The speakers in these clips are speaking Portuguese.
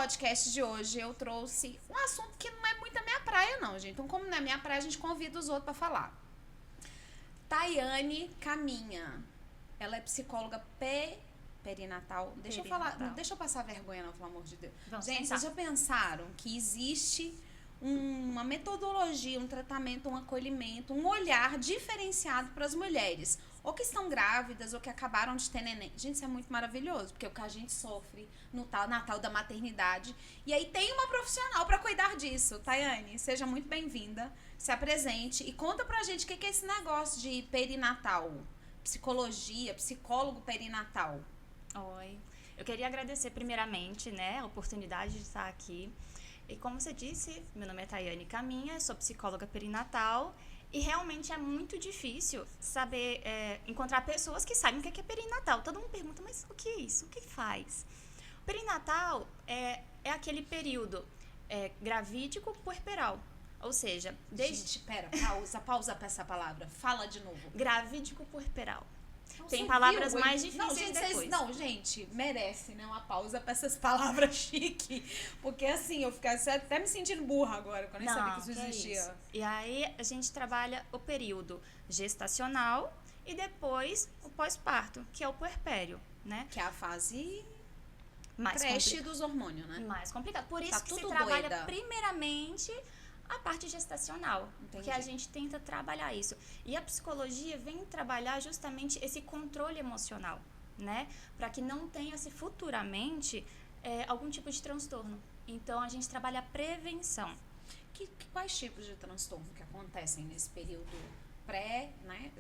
podcast de hoje eu trouxe um assunto que não é muito a minha praia, não, gente. Então, como não é minha praia, a gente convida os outros pra falar. Tayane Caminha. Ela é psicóloga perinatal. Deixa eu falar, não deixa eu passar vergonha, não, pelo amor de Deus. Vamos Gente, tentar. vocês já pensaram que existe uma metodologia, um tratamento, um acolhimento, um olhar diferenciado para as mulheres, ou que estão grávidas, ou que acabaram de ter neném? Gente, isso é muito maravilhoso, porque é o que a gente sofre no Natal da maternidade. E aí tem uma profissional para cuidar disso. Tayane, seja muito bem-vinda, se apresente e conta pra gente o que é esse negócio de perinatal, psicologia, psicólogo perinatal. Oi. Eu queria agradecer primeiramente, né, a oportunidade de estar aqui. E como você disse, meu nome é Tayane Caminha, sou psicóloga perinatal e realmente é muito difícil saber encontrar pessoas que sabem o que é perinatal. Todo mundo pergunta, mas o que é isso? O que faz? O perinatal é aquele período gravídico puerperal. Ou seja, Gente, pera, pausa pra essa palavra. Fala de novo. gravídico puerperal. Não, Tem você palavras viu? mais difíceis Não, gente, depois. gente, merece, né? Uma pausa pra essas palavras chique. Porque assim, eu ficasse até me sentindo burra agora, que eu nem sabia que isso existia. Isso. E aí a gente trabalha o período gestacional e depois o pós-parto, que é o puerpério, né? Que é a fase Mais creche dos hormônios, né? mais complicado. Por Tá isso que se tudo trabalha doida. primeiramente a parte gestacional, Entendi. porque a gente tenta trabalhar isso. E a psicologia vem trabalhar justamente esse controle emocional, né? Para que não tenha-se futuramente algum tipo de transtorno. Então, a gente trabalha a prevenção. Quais tipos de transtorno que acontecem nesse período né?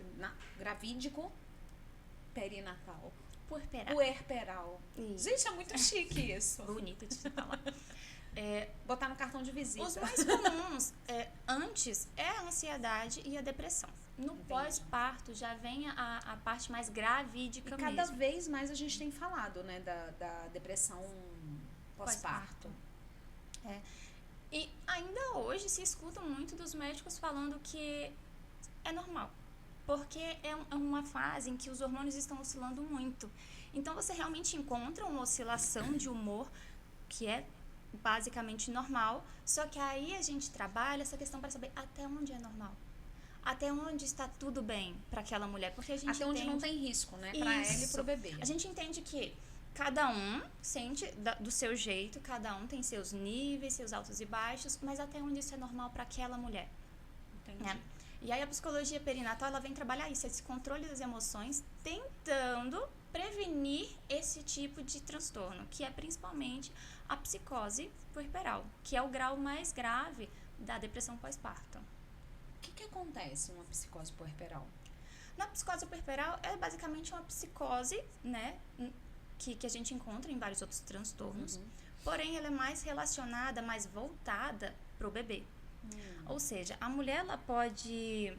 Gravídico, perinatal, puerperal. Isso. Gente, é muito chique isso. Bonito de se falar. Botar no cartão de visita. Os mais comuns antes é a ansiedade e a depressão. No pós-parto já vem a parte mais gravídica E cada mesmo. vez mais a gente tem falado, né, da depressão pós-parto. E ainda hoje se escuta muito dos médicos falando que é normal. Porque é uma fase em que os hormônios estão oscilando muito. Então você realmente encontra uma oscilação de humor que é basicamente normal, só que aí a gente trabalha essa questão para saber até onde é normal. Até onde está tudo bem para aquela mulher, porque a gente Até onde não tem risco, né, pra ela e pro bebê. A gente entende que cada um sente do seu jeito, cada um tem seus níveis, seus altos e baixos, mas até onde isso é normal para aquela mulher. Entendi. Né? E aí a psicologia perinatal, ela vem trabalhar isso, esse controle das emoções, tentando prevenir esse tipo de transtorno, que é principalmente a psicose puerperal, que é o grau mais grave da depressão pós-parto. O que acontece numa psicose puerperal? Na psicose puerperal é basicamente uma psicose, né, que a gente encontra em vários outros transtornos, porém ela é mais relacionada, mais voltada para o bebê. Ou seja, a mulher ela pode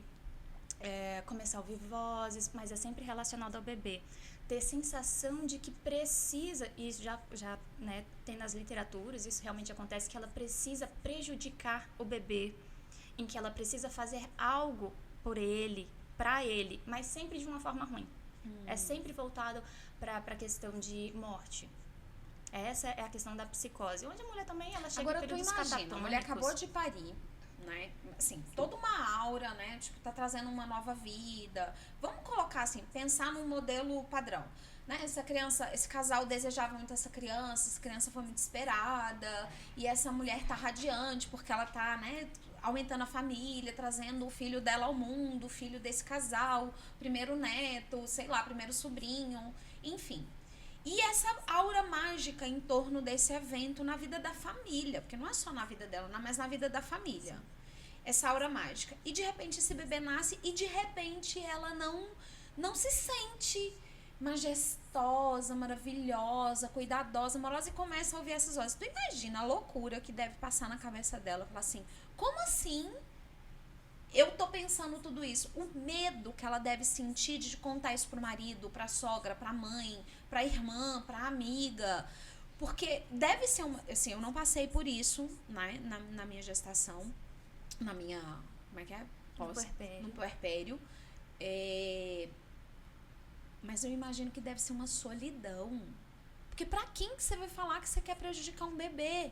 começar a ouvir vozes, mas é sempre relacionado ao bebê. Ter sensação de que precisa, e isso já né, tem nas literaturas, isso realmente acontece, que ela precisa prejudicar o bebê, em que ela precisa fazer algo por ele, para ele, mas sempre de uma forma ruim. É sempre voltado para a questão de morte. Essa é a questão da psicose, onde a mulher também ela chega Agora em períodos tu imagina, a catatônicos. mulher acabou de parir, né? Assim, toda uma aura, né? Tipo, tá trazendo uma nova vida. Vamos colocar assim, pensar num modelo padrão. Né? Essa criança, esse casal desejava muito essa criança foi muito esperada, e essa mulher tá radiante porque ela tá, né, aumentando a família, trazendo o filho dela ao mundo, o filho desse casal, primeiro neto, sei lá, primeiro sobrinho, enfim. E essa aura mágica em torno desse evento na vida da família, porque não é só na vida dela, mas na vida da família. Sim. Essa aura mágica. E de repente esse bebê nasce e de repente ela não se sente majestosa, maravilhosa, cuidadosa, amorosa, e começa a ouvir essas vozes. Tu imagina a loucura que deve passar na cabeça dela, falar assim, como assim eu tô pensando tudo isso? O medo que ela deve sentir de contar isso pro marido, pra sogra, pra mãe, pra irmã, pra amiga, porque deve ser assim, eu não passei por isso, né, na minha gestação, na minha, como é que é? No puerpério. Mas eu imagino que deve ser uma solidão. Porque pra quem que você vai falar que você quer prejudicar um bebê?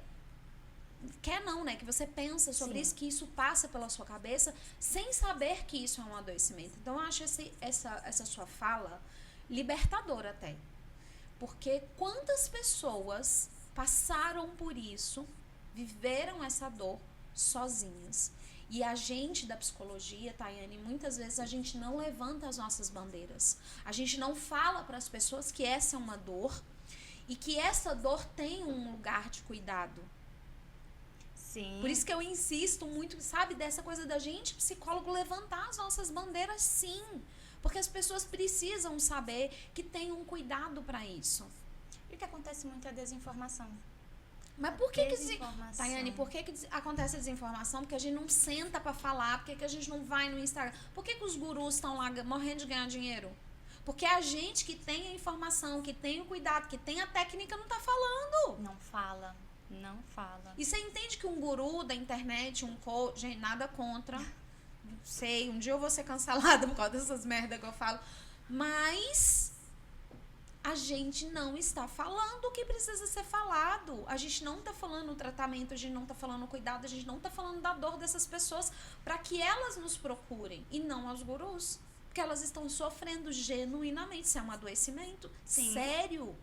Quer não, né? Que você pensa sobre isso, que isso passa pela sua cabeça sem saber que isso é um adoecimento. Então, eu acho essa sua fala libertadora até. Porque quantas pessoas passaram por isso, viveram essa dor sozinhas. E a gente da psicologia, Tayane, muitas vezes a gente não levanta as nossas bandeiras. A gente não fala para as pessoas que essa é uma dor e que essa dor tem um lugar de cuidado. Sim. Por isso que eu insisto muito, sabe, dessa coisa da gente, psicólogo, levantar as nossas bandeiras, sim. Porque as pessoas precisam saber que tem um cuidado para isso. E o que acontece muito é a desinformação. Mas por que Tayane, por que acontece a desinformação? Porque a gente não senta pra falar, por que a gente não vai no Instagram? Por que os gurus estão lá morrendo de ganhar dinheiro? Porque a gente que tem a informação, que tem o cuidado, que tem a técnica, não tá falando. Não fala. E você entende que um guru da internet, um coach, gente, nada contra. Sei, um dia eu vou ser cancelada por causa dessas merdas que eu falo. Mas a gente não está falando o que precisa ser falado. A gente não está falando o tratamento, a gente não está falando o cuidado, a gente não está falando da dor dessas pessoas para que elas nos procurem e não aos gurus. Porque elas estão sofrendo genuinamente. Isso é um adoecimento. Sim. Sério.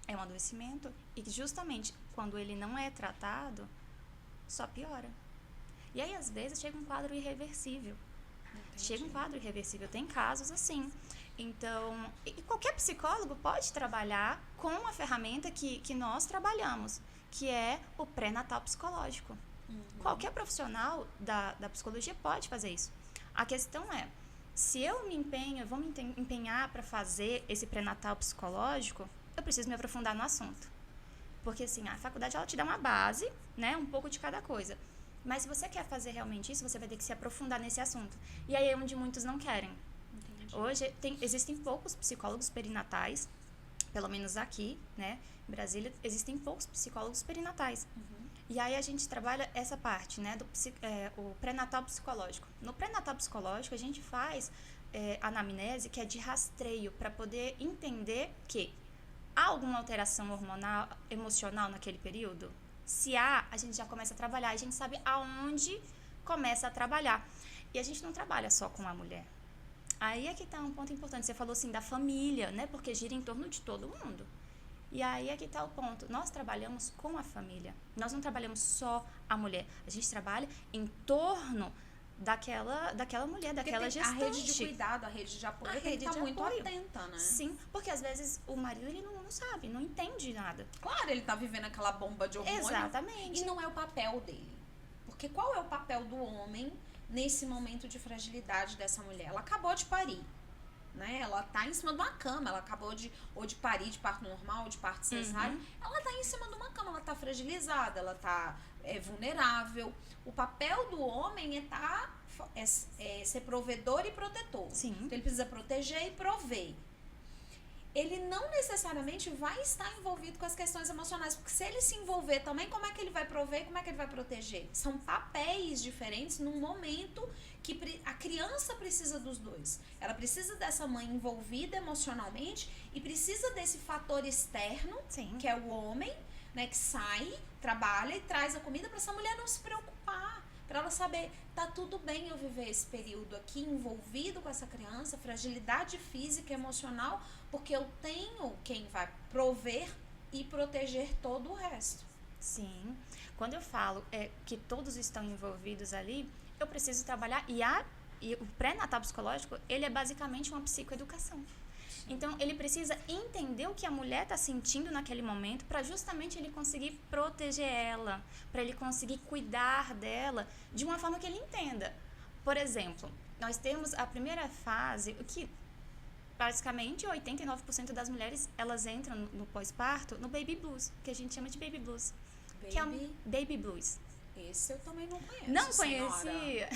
É um adoecimento. E que justamente quando ele não é tratado, só piora. E aí, às vezes, chega um quadro irreversível. Tem casos assim. Então, e qualquer psicólogo pode trabalhar com a ferramenta que nós trabalhamos, que é o pré-natal psicológico. Qualquer profissional da psicologia pode fazer isso. A questão é, se eu vou me empenhar para fazer esse pré-natal psicológico, eu preciso me aprofundar no assunto. Porque, assim, a faculdade, ela te dá uma base, né, um pouco de cada coisa. Mas se você quer fazer realmente isso, você vai ter que se aprofundar nesse assunto. E aí é onde muitos não querem. Entendi. Hoje, existem poucos psicólogos perinatais, pelo menos aqui, né, em Brasília, existem poucos psicólogos perinatais. E aí a gente trabalha essa parte, né, o pré-natal psicológico. No pré-natal psicológico, a gente faz anamnese, que é de rastreio, para poder entender que há alguma alteração hormonal, emocional naquele período? Se há, a gente já começa a trabalhar. A gente sabe aonde começa a trabalhar. E a gente não trabalha só com a mulher. Aí é que está um ponto importante. Você falou assim da família, né? Porque gira em torno de todo mundo. E aí é que está o ponto. Nós trabalhamos com a família. Nós não trabalhamos só a mulher. A gente trabalha em torno daquela mulher, daquela gestante. A rede de cuidado, a rede de apoio tem que estar muito atenta, né? Sim, porque às vezes o marido ele não sabe, não entende nada. Claro, ele tá vivendo aquela bomba de hormônio. Exatamente. E não é o papel dele. Porque qual é o papel do homem nesse momento de fragilidade dessa mulher? Ela acabou de parir, né? Ela tá em cima de uma cama, ela acabou de parir de parto normal, ou de parto cesárea. Ela tá em cima de uma cama, ela tá fragilizada, ela tá vulnerável. O papel do homem é ser provedor e protetor. Sim. Então ele precisa proteger e prover. Ele não necessariamente vai estar envolvido com as questões emocionais, porque se ele se envolver também, como é que ele vai prover e como é que ele vai proteger? São papéis diferentes num momento que a criança precisa dos dois. Ela precisa dessa mãe envolvida emocionalmente e precisa desse fator externo, Sim. que é o homem, né, que sai, trabalha e traz a comida para essa mulher não se preocupar. Para ela saber, tá tudo bem eu viver esse período aqui envolvido com essa criança, fragilidade física e emocional, porque eu tenho quem vai prover e proteger todo o resto. Sim. Quando eu falo que todos estão envolvidos ali, eu preciso trabalhar. E o pré-natal psicológico, ele é basicamente uma psicoeducação. Então, ele precisa entender o que a mulher está sentindo naquele momento para justamente ele conseguir proteger ela, para ele conseguir cuidar dela de uma forma que ele entenda. Por exemplo, nós temos a primeira fase, o que basicamente 89% das mulheres, elas entram no pós-parto no baby blues, que a gente chama de baby blues. Que é um baby blues. Esse eu também não conheço. Não conhecia.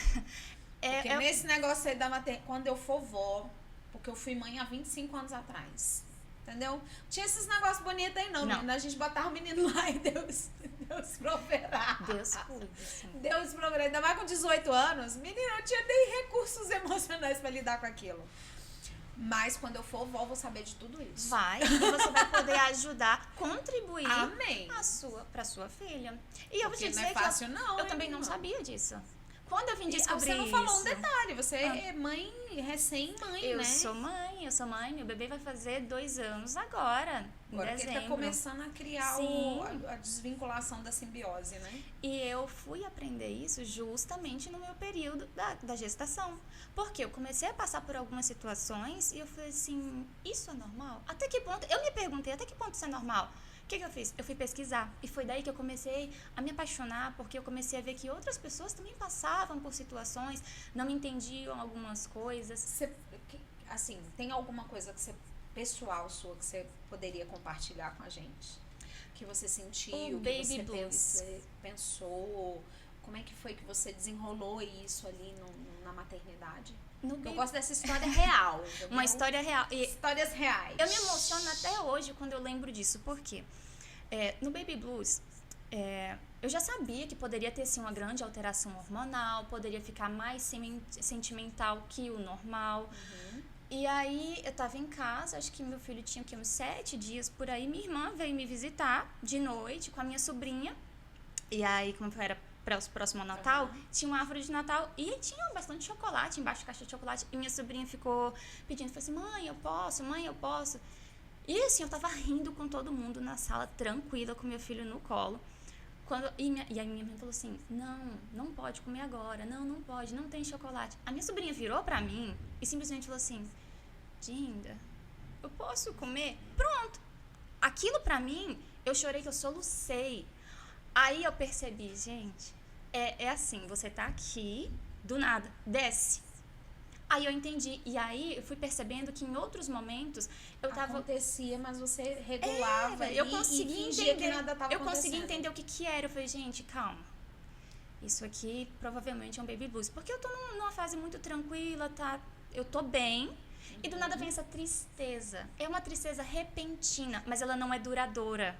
Porque nesse negócio aí da maternidade, quando eu for vó, porque eu fui mãe há 25 anos atrás. Entendeu? Tinha esses negócios bonitos aí não. Menina. A gente botava o menino lá e Deus proverá. Deus cuida, sim. Deus proverá. Ainda mais com 18 anos, menina, eu tinha nem recursos emocionais para lidar com aquilo. Mas quando eu for vó, vou saber de tudo isso. Vai, e você vai poder ajudar, contribuir Amém. pra sua filha. E eu vou te Porque dizer não é fácil, que não. eu também não sabia disso. Quando eu vim descobrir Você não falou um isso, detalhe, você é mãe, recém-mãe, né? eu sou mãe, meu bebê vai fazer 2 anos agora, em Agora que dezembro. ele tá começando a criar a desvinculação da simbiose, né? E eu fui aprender isso justamente no meu período da gestação. Porque eu comecei a passar por algumas situações e eu falei assim, isso é normal? Até que ponto? Eu me perguntei, até que ponto isso é normal? O que eu fiz? Eu fui pesquisar. E foi daí que eu comecei a me apaixonar, porque eu comecei a ver que outras pessoas também passavam por situações, não entendiam algumas coisas. Assim, tem alguma coisa que pessoal sua que você poderia compartilhar com a gente? Que você sentiu, O que baby você blues. pensou? Como é que foi que você desenrolou isso ali na maternidade? Eu gosto dessa história real. Uma história real. E histórias reais. eu me emociono até hoje quando eu lembro disso. Por quê? No Baby Blues, eu já sabia que poderia ter sim, uma grande alteração hormonal, poderia ficar mais sentimental que o normal. Uhum. E aí, eu tava em casa, acho que meu filho tinha uns 7 dias por aí. Minha irmã veio me visitar de noite com a minha sobrinha. E aí, como era para o próximo Natal, tinha uma árvore de Natal e tinha bastante chocolate, embaixo da caixa de chocolate. E minha sobrinha ficou pedindo, falou assim, mãe, eu posso. E assim, eu tava rindo com todo mundo na sala, tranquila, com meu filho no colo. E aí minha mãe falou assim, não pode comer agora, não pode, não tem chocolate. A minha sobrinha virou pra mim e simplesmente falou assim, Dinda, eu posso comer? Pronto. Aquilo pra mim, eu chorei que eu solucei. Aí eu percebi, gente, é assim, você tá aqui, do nada, desce. Aí eu entendi, e aí eu fui percebendo que em outros momentos eu tava... Acontecia, mas você regulava eu consegui e fingia entender, que nada tava eu consegui acontecendo. entender o que era. Eu falei, gente, calma. Isso aqui provavelmente é um baby blues. Porque eu tô numa fase muito tranquila, tá? Eu tô bem. E do nada vem essa tristeza. É uma tristeza repentina, mas ela não é duradoura.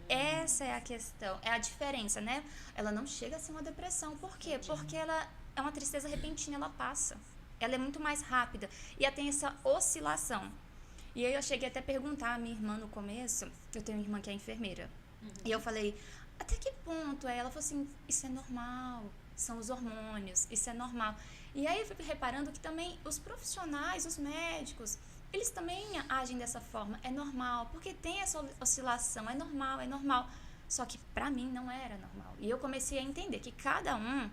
Essa é a questão, é a diferença, né? Ela não chega a ser uma depressão. Por quê? Porque ela é uma tristeza repentina, ela passa. Ela é muito mais rápida. E ela tem essa oscilação. E aí eu cheguei até a perguntar à minha irmã no começo, eu tenho uma irmã que é enfermeira. E eu falei, até que ponto é? Ela falou assim, isso é normal, são os hormônios, isso é normal. E aí eu fui reparando que também os profissionais, os médicos, eles também agem dessa forma. É normal, porque tem essa oscilação, é normal. Só que pra mim não era normal. E eu comecei a entender que cada um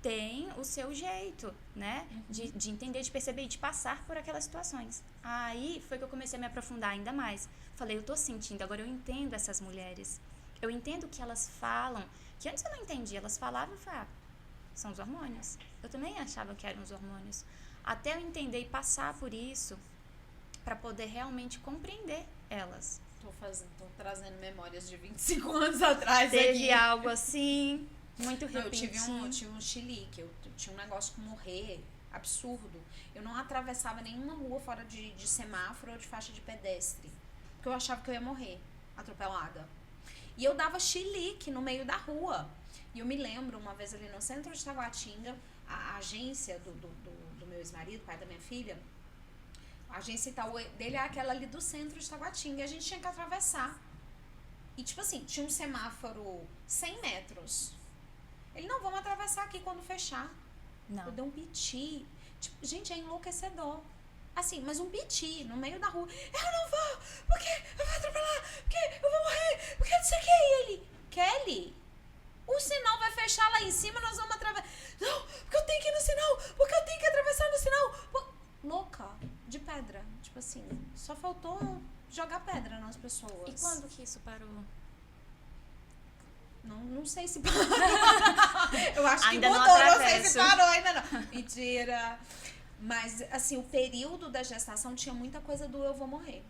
tem o seu jeito, né? De entender, de perceber e de passar por aquelas situações. Aí foi que eu comecei a me aprofundar ainda mais. Falei, eu tô sentindo, agora eu entendo essas mulheres. Eu entendo o que elas falam, que antes eu não entendia. Elas falavam e falavam, são os hormônios. Eu também achava que eram os hormônios. Até eu entender e passar por isso, para poder realmente compreender elas. Tô trazendo memórias de 25 anos atrás. Teve aqui. algo assim, muito repentino. Eu tive um chilique, eu tinha um negócio com morrer absurdo. Eu não atravessava nenhuma rua fora de semáforo ou de faixa de pedestre, porque eu achava que eu ia morrer atropelada. E eu dava chilique no meio da rua. E eu me lembro, uma vez ali no centro de Taguatinga, a agência do meu ex-marido, pai da minha filha, a agência Itaú dele é aquela ali do centro de Taguatinga, e a gente tinha que atravessar. E tipo assim, tinha um semáforo 100 metros. Ele, não, vamos atravessar aqui quando fechar. Não. Eu dei um piti. Tipo, gente, é enlouquecedor. Assim, mas um piti no meio da rua. Eu não vou, porque eu vou atropelar, porque eu vou morrer, porque não sei o que. E ele, Kelly, o sinal vai fechar lá em cima, nós vamos atravessar. Não, porque eu tenho que ir no sinal, porque eu tenho que atravessar no sinal. Louca, de pedra. Tipo assim, só faltou jogar pedra nas pessoas. E quando que isso parou? Não sei se parou. Eu acho ainda que não mudou, não sei atravesso. se parou ainda não. Mentira. Mas, assim, o período da gestação tinha muita coisa do eu vou morrer.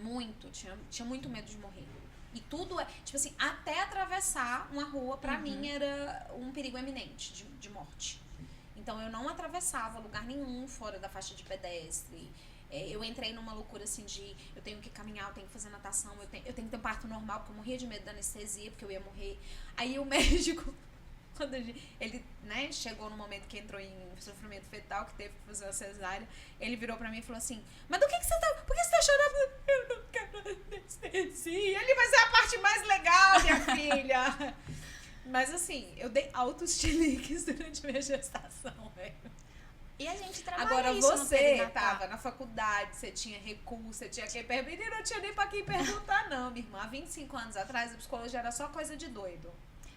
Muito. Tinha muito medo de morrer. E tudo é... Tipo assim, até atravessar uma rua, pra mim, era um perigo eminente de morte. Então, eu não atravessava lugar nenhum fora da faixa de pedestre. Eu entrei numa loucura assim de eu tenho que caminhar, eu tenho que fazer natação, eu tenho que ter parto normal, porque eu morria de medo da anestesia, porque eu ia morrer. Aí o médico quando ele, né, chegou no momento que entrou em sofrimento fetal, que teve que fazer uma cesárea, ele virou pra mim e falou assim, mas do que você tá, por que você tá chorando? Eu não quero anestesia. Ele, mas é a parte mais legal, minha filha. Mas assim, eu dei altos chiliques durante minha gestação, velho. E a gente trabalha Agora isso no você perinatal. tava na faculdade, você tinha recurso, você tinha quem perguntar, e não tinha nem pra quem perguntar, não, minha irmã. Há 25 anos atrás, a psicologia era só coisa de doido.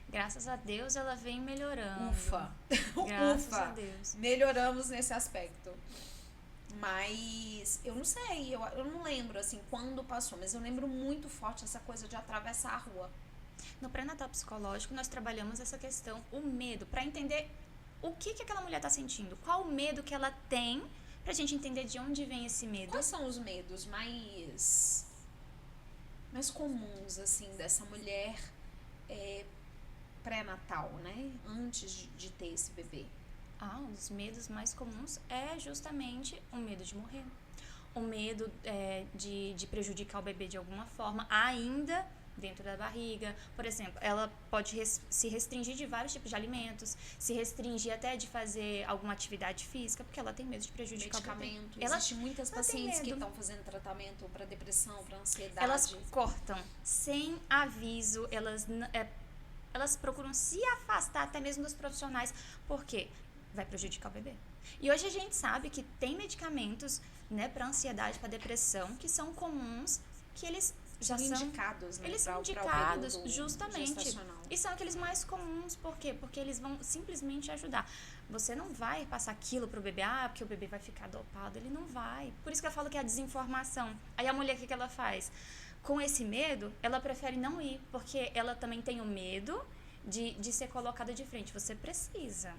Graças a Deus ela vem melhorando. Ufa. Graças Ufa. a Deus. Melhoramos nesse aspecto. Mas eu não sei, eu não lembro assim quando passou, mas eu lembro muito forte essa coisa de atravessar a rua. No pré-natal psicológico, nós trabalhamos essa questão, o medo, para entender o que aquela mulher está sentindo, qual o medo que ela tem, pra gente entender de onde vem esse medo. Quais são os medos mais comuns, assim, dessa mulher pré-natal, né? Antes de ter esse bebê? Um dos medos mais comuns é justamente o medo de morrer. O medo de prejudicar o bebê de alguma forma, ainda dentro da barriga. Por exemplo, ela pode se restringir de vários tipos de alimentos, se restringir até de fazer alguma atividade física, porque ela tem medo de prejudicar o bebê. Existem muitas pacientes que estão fazendo tratamento para depressão, para ansiedade. Elas cortam sem aviso, elas procuram se afastar até mesmo dos profissionais, porque vai prejudicar o bebê. E hoje a gente sabe que tem medicamentos, né, para ansiedade, para depressão, que são comuns, que eles já são indicados, né? Eles são indicados, justamente. E são aqueles mais comuns, por quê? Porque eles vão simplesmente ajudar. Você não vai passar aquilo pro bebê, porque o bebê vai ficar dopado. Ele não vai. Por isso que eu falo que é a desinformação. Aí a mulher, o que ela faz? Com esse medo, ela prefere não ir, porque ela também tem o medo de ser colocada de frente. Você precisa.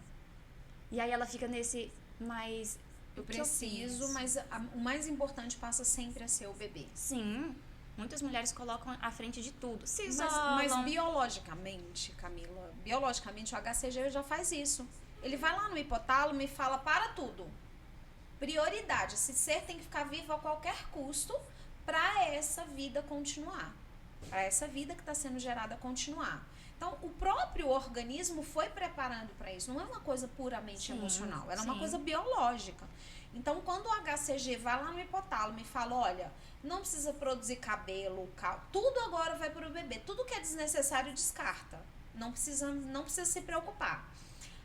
E aí ela fica nesse, mas... Eu preciso, mas o mais importante passa sempre a ser o bebê. Sim. Muitas mulheres colocam à frente de tudo. Mas biologicamente, Camila, o HCG já faz isso. Ele vai lá no hipotálamo e fala para tudo. Prioridade. Esse ser tem que ficar vivo a qualquer custo para essa vida continuar. Para essa vida que está sendo gerada continuar. Então, o próprio organismo foi preparando para isso. Não é uma coisa puramente emocional. Era uma coisa biológica. Então, quando o HCG vai lá no hipotálamo e fala, olha, não precisa produzir cabelo, tudo agora vai para o bebê. Tudo que é desnecessário descarta. Não precisa se preocupar.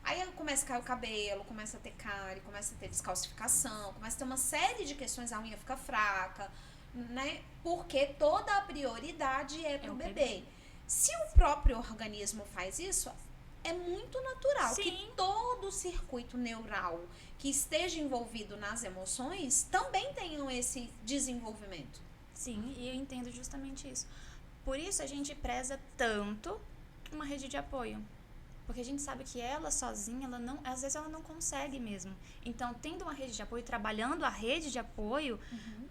Aí começa a cair o cabelo, começa a ter cárie, começa a ter descalcificação, começa a ter uma série de questões, a unha fica fraca, né? Porque toda a prioridade é para o bebê. Se o próprio organismo faz isso, é muito natural que todo o circuito neural que esteja envolvido nas emoções também tenham esse desenvolvimento. Sim, e eu entendo justamente isso. Por isso a gente preza tanto uma rede de apoio. Porque a gente sabe que ela sozinha, às vezes ela não consegue mesmo. Então, tendo uma rede de apoio, trabalhando a rede de apoio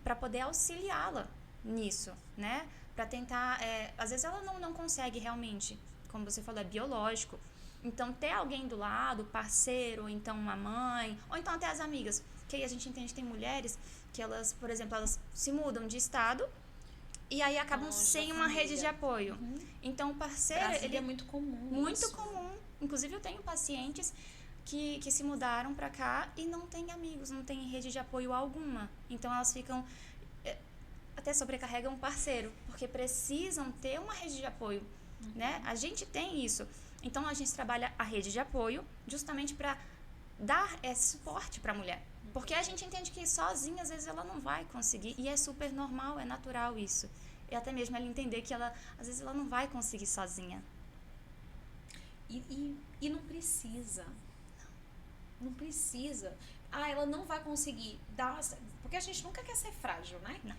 para poder auxiliá-la nisso, né? Para tentar, às vezes ela não consegue realmente, como você falou, é biológico. Então, ter alguém do lado, parceiro, ou então uma mãe, ou então até as amigas. Que aí a gente entende que tem mulheres que elas, por exemplo, elas se mudam de estado e aí acabam sem uma rede de apoio. Então, o parceiro... ele é muito comum. Muito comum. Inclusive, eu tenho pacientes que se mudaram para cá e não têm amigos, não têm rede de apoio alguma. Então, elas ficam... até sobrecarregam o parceiro, porque precisam ter uma rede de apoio, né? A gente tem isso. Então, a gente trabalha a rede de apoio justamente para dar esse suporte para a mulher. Porque a gente entende que sozinha, às vezes, ela não vai conseguir. E é super normal, é natural isso. E até mesmo ela entender que às vezes, ela não vai conseguir sozinha. E não precisa. Não precisa. Ela não vai conseguir dar... Porque a gente nunca quer ser frágil, né? Não.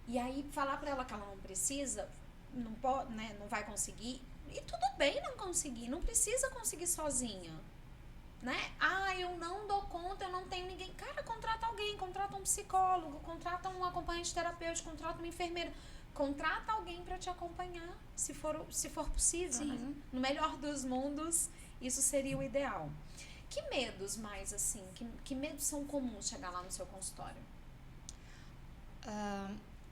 E aí, falar pra ela que ela não precisa, não pode, né? Não vai conseguir. E tudo bem não conseguir. Não precisa conseguir sozinha. Né? Eu não dou conta, eu não tenho ninguém. Cara, contrata alguém, contrata um psicólogo, contrata um acompanhante terapêutico, contrata uma enfermeira. Contrata alguém para te acompanhar, se for possível. Né? No melhor dos mundos, isso seria o ideal. Que medos mais, assim, que medos são comuns chegar lá no seu consultório?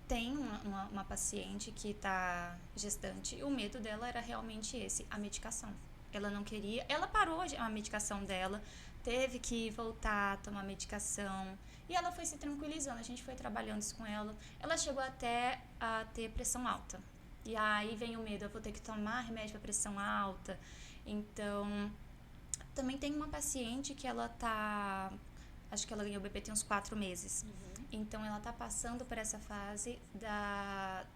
Tem uma paciente que está gestante e o medo dela era realmente esse, a medicação. Ela não queria. Ela parou a medicação dela, teve que voltar a tomar medicação. E ela foi se tranquilizando, a gente foi trabalhando isso com ela. Ela chegou até a ter pressão alta. E aí vem o medo, eu vou ter que tomar remédio para pressão alta. Então, também tem uma paciente que ela tá... Acho que ela ganhou o bebê tem uns 4 meses. Então, ela tá passando por essa fase da...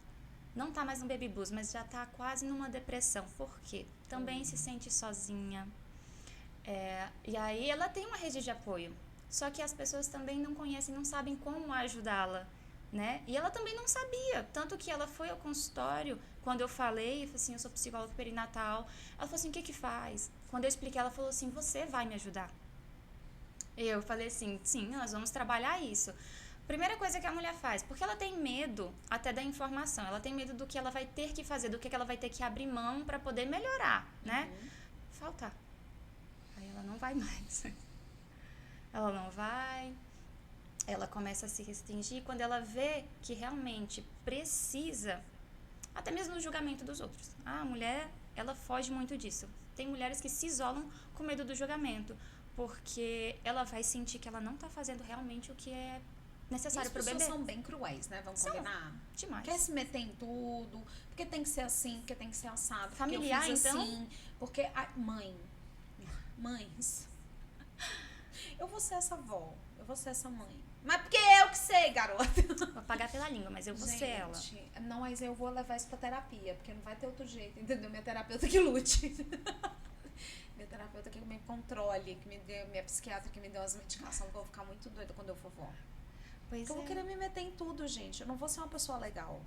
Não tá mais no baby blues, mas já tá quase numa depressão. Por quê? Também se sente sozinha. E aí, ela tem uma rede de apoio. Só que as pessoas também não conhecem, não sabem como ajudá-la, né? E ela também não sabia. Tanto que ela foi ao consultório, quando eu falei assim, eu sou psicóloga perinatal. Ela falou assim, o que que faz? Quando eu expliquei, ela falou assim, você vai me ajudar. Eu falei assim, sim, nós vamos trabalhar isso. Primeira coisa que a mulher faz, porque ela tem medo até da informação, ela tem medo do que ela vai ter que fazer, do que ela vai ter que abrir mão para poder melhorar, né? Faltar. Aí ela não vai mais. Ela não vai, ela começa a se restringir quando ela vê que realmente precisa, até mesmo no julgamento dos outros. A mulher, ela foge muito disso. Tem mulheres que se isolam com medo do julgamento, porque ela vai sentir que ela não está fazendo realmente o que é necessário para o bebê. As pessoas são bem cruéis, né? Vamos combinar? Demais. Quer se meter em tudo, porque tem que ser assim, porque tem que ser assado. Familiar, porque eu fiz então? assim, porque... Mães... Eu vou ser essa avó, eu vou ser essa mãe. Mas porque eu que sei, garota. Vou pagar pela língua, mas eu vou ser ela. Não, mas eu vou levar isso pra terapia, porque não vai ter outro jeito, entendeu? Minha terapeuta que lute. Minha terapeuta que me controle, que me dê, minha psiquiatra que me dê umas medicações, que eu vou ficar muito doida quando eu for vó. Pois eu vou querer me meter em tudo, gente. Eu não vou ser uma pessoa legal.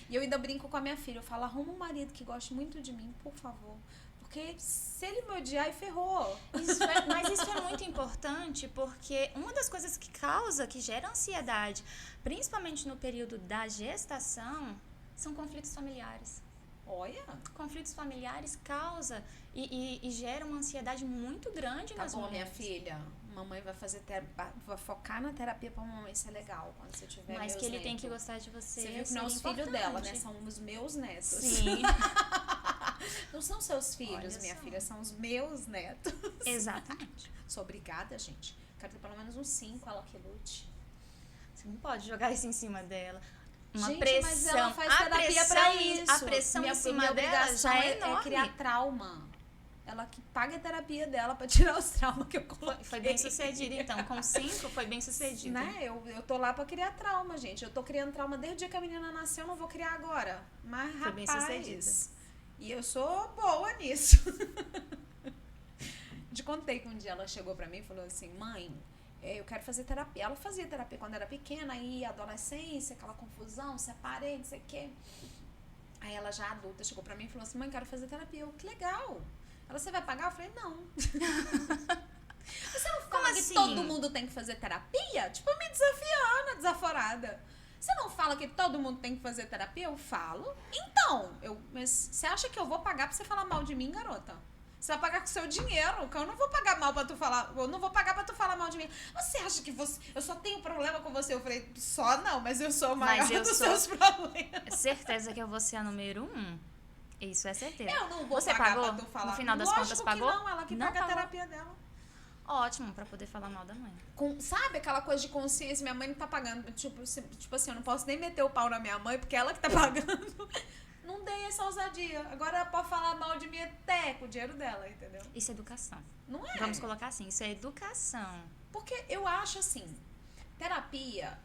E eu ainda brinco com a minha filha, eu falo, arruma um marido que goste muito de mim, por favor. Porque se ele me odiar, ferrou. Mas isso é muito importante, porque uma das coisas que gera ansiedade, principalmente no período da gestação, são conflitos familiares. Olha. Conflitos familiares causa e gera uma ansiedade muito grande nas mulheres. Minha filha, mamãe vai vai focar na terapia pra mamãe ser legal quando você tiver Mas meus que ele netos. tem que gostar de você. Você viu que não é os filhos dela, né? São os meus netos. Sim. Não são seus filhos, Olha minha só. filha, são os meus netos. Exatamente. Sou obrigada, gente. Quero ter pelo menos uns 5, ela que lute. Você não pode jogar isso em cima dela. Uma Gente, pressão. mas ela faz terapia pra isso. A pressão em cima dela já é enorme. É criar trauma. Ela que paga a terapia dela pra tirar os traumas que eu coloquei. Foi bem sucedida, então. Com 5 foi bem sucedida. Né? Eu tô lá pra criar trauma, gente. Eu tô criando trauma desde o dia que a menina nasceu, eu não vou criar agora. Mas, foi bem sucedida. E eu sou boa nisso. Te contei que um dia ela chegou pra mim e falou assim, mãe, eu quero fazer terapia. Ela fazia terapia quando era pequena, aí adolescência, aquela confusão, separei, não sei o quê. Aí ela já adulta chegou pra mim e falou assim, mãe, quero fazer terapia. Eu, que legal. Ela, você vai pagar? Eu falei, não. Você não fala que todo mundo tem que fazer terapia? Tipo, me desafiando, desaforada. Você não fala que todo mundo tem que fazer terapia? Eu falo. Então, mas você acha que eu vou pagar pra você falar mal de mim, garota? Você vai pagar com o seu dinheiro, que eu não vou pagar mal pra tu falar. Eu não vou pagar pra tu falar mal de mim. Você acha que eu só tenho problema com você? Eu falei, só não, mas eu sou o maior dos seus problemas. Certeza que eu vou ser a número 1. Isso é certeza. Eu não vou você pagar pagou? Pra tu falar. No final das Lógico contas, pagou? Que não, ela que não paga pagou. A terapia dela. Ótimo, pra poder falar mal da mãe. Sabe aquela coisa de consciência? Minha mãe não tá pagando. Tipo assim, eu não posso nem meter o pau na minha mãe, porque ela que tá pagando. Não dei essa ousadia. Agora ela pode falar mal de mim até com o dinheiro dela, entendeu? Isso é educação. Não é? Vamos colocar assim, isso é educação. Porque eu acho assim, terapia,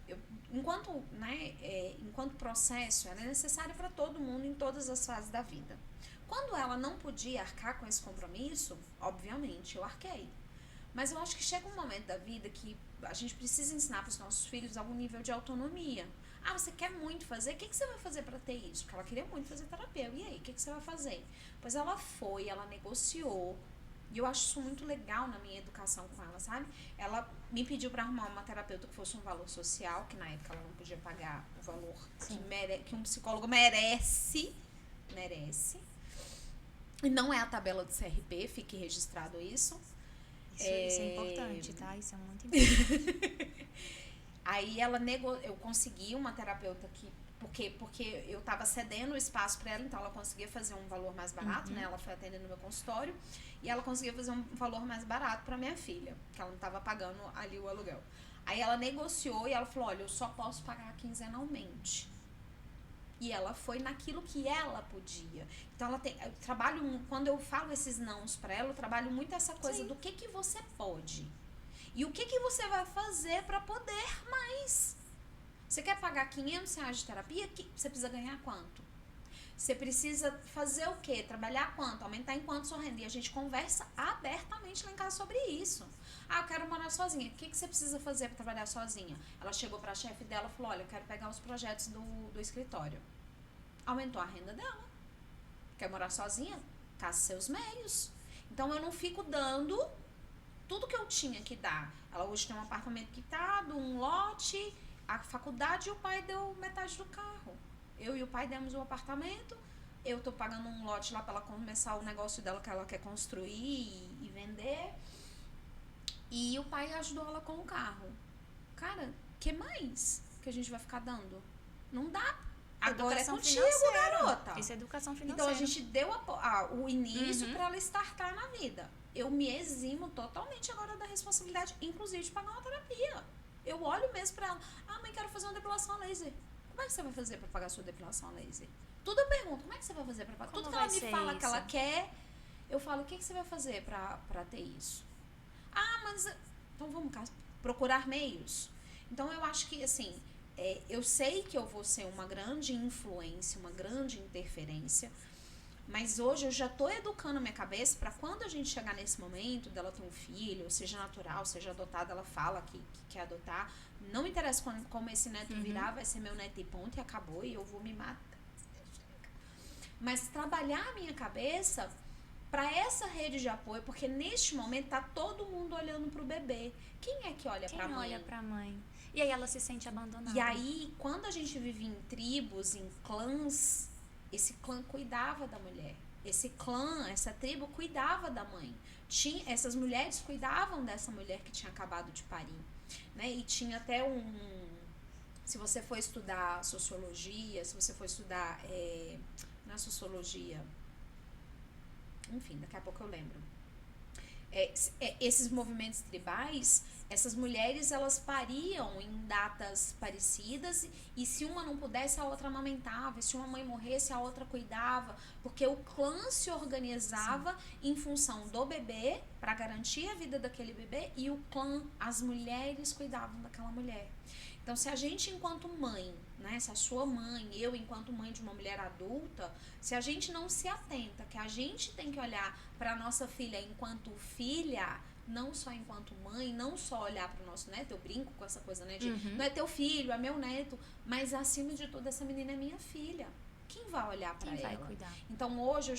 enquanto processo, ela é necessária para todo mundo em todas as fases da vida. Quando ela não podia arcar com esse compromisso, obviamente, eu arquei. Mas eu acho que chega um momento da vida que a gente precisa ensinar para os nossos filhos algum nível de autonomia. Ah, você quer muito fazer? O que você vai fazer para ter isso? Porque ela queria muito fazer terapia. E aí, o que você vai fazer? Pois ela foi, ela negociou. E eu acho isso muito legal na minha educação com ela, sabe? Ela me pediu para arrumar uma terapeuta que fosse um valor social, que na época ela não podia pagar o valor que um psicólogo merece. E não é a tabela do CRP, fique registrado isso. Isso é importante, tá? Isso é muito importante. Aí eu consegui uma terapeuta que Porque eu tava cedendo o espaço para ela, então ela conseguia fazer um valor mais barato, né? Ela foi atendendo no meu consultório e ela conseguia fazer um valor mais barato para minha filha, que ela não tava pagando ali o aluguel. Aí ela negociou e ela falou: olha, eu só posso pagar quinzenalmente. E ela foi naquilo que ela podia. Então ela tem, eu trabalho, quando eu falo esses nãos para ela, eu trabalho muito essa coisa do que você pode. E o que você vai fazer para poder mais. Você quer pagar R$ 500 de terapia? Você precisa ganhar quanto? Você precisa fazer o quê? Trabalhar quanto? Aumentar em quanto sua renda? E a gente conversa abertamente lá em casa sobre isso. Ah, eu quero morar sozinha. O que você precisa fazer para trabalhar sozinha? Ela chegou para a chefe dela e falou: olha, eu quero pegar os projetos do escritório. Aumentou a renda dela. Quer morar sozinha? Caça seus meios. Então eu não fico dando tudo que eu tinha que dar. Ela hoje tem um apartamento quitado, um lote, a faculdade, e o pai deu metade do carro. Eu e o pai demos o apartamento, eu tô pagando um lote lá para ela começar o negócio dela que ela quer construir e vender. E o pai ajudou ela com o carro. Cara, que mais que a gente vai ficar dando? Não dá. Agora é contigo, garota. Isso é educação financeira. Então a gente deu o início para ela startar na vida. Eu me eximo totalmente agora da responsabilidade, inclusive de pagar uma terapia. Eu olho mesmo pra ela: ah, mãe, quero fazer uma depilação laser. Como é que você vai fazer pra pagar a sua depilação laser? Tudo eu pergunto: como é que você vai fazer pra pagar? Tudo que ela me fala que ela quer, eu falo: o que você vai fazer pra ter isso? Ah, mas então vamos procurar meios. Então eu acho que assim, eu sei que eu vou ser uma grande influência, uma grande interferência, mas hoje eu já tô educando a minha cabeça para quando a gente chegar nesse momento dela ter um filho, seja natural, seja adotado, ela fala que quer adotar. Não interessa como esse neto virar, vai ser meu neto e ponto, e acabou, e eu vou me matar. Mas trabalhar a minha cabeça para essa rede de apoio, porque neste momento tá todo mundo olhando pro bebê. Quem é que olha pra mãe? Quem olha pra mãe? E aí ela se sente abandonada. E aí, quando a gente vive em tribos, em clãs, esse clã cuidava da mulher. Esse clã, essa tribo cuidava da mãe. Essas mulheres cuidavam dessa mulher que tinha acabado de parir. Né? E tinha até se você for estudar sociologia, se você for estudar na sociologia, enfim, daqui a pouco eu lembro. Esses movimentos tribais, essas mulheres, elas pariam em datas parecidas, e se uma não pudesse, a outra amamentava, e se uma mãe morresse, a outra cuidava, porque o clã se organizava em função do bebê, para garantir a vida daquele bebê, e o clã, as mulheres cuidavam daquela mulher. Então, se a gente, enquanto mãe, né, se a sua mãe, eu, enquanto mãe de uma mulher adulta, se a gente não se atenta, que a gente tem que olhar para nossa filha enquanto filha, não só enquanto mãe, não só olhar para o nosso neto, eu brinco com essa coisa, né, de não é teu filho, é meu neto, mas acima de tudo, essa menina é minha filha. Quem vai olhar para ela? Quem vai cuidar? Então, hoje, eu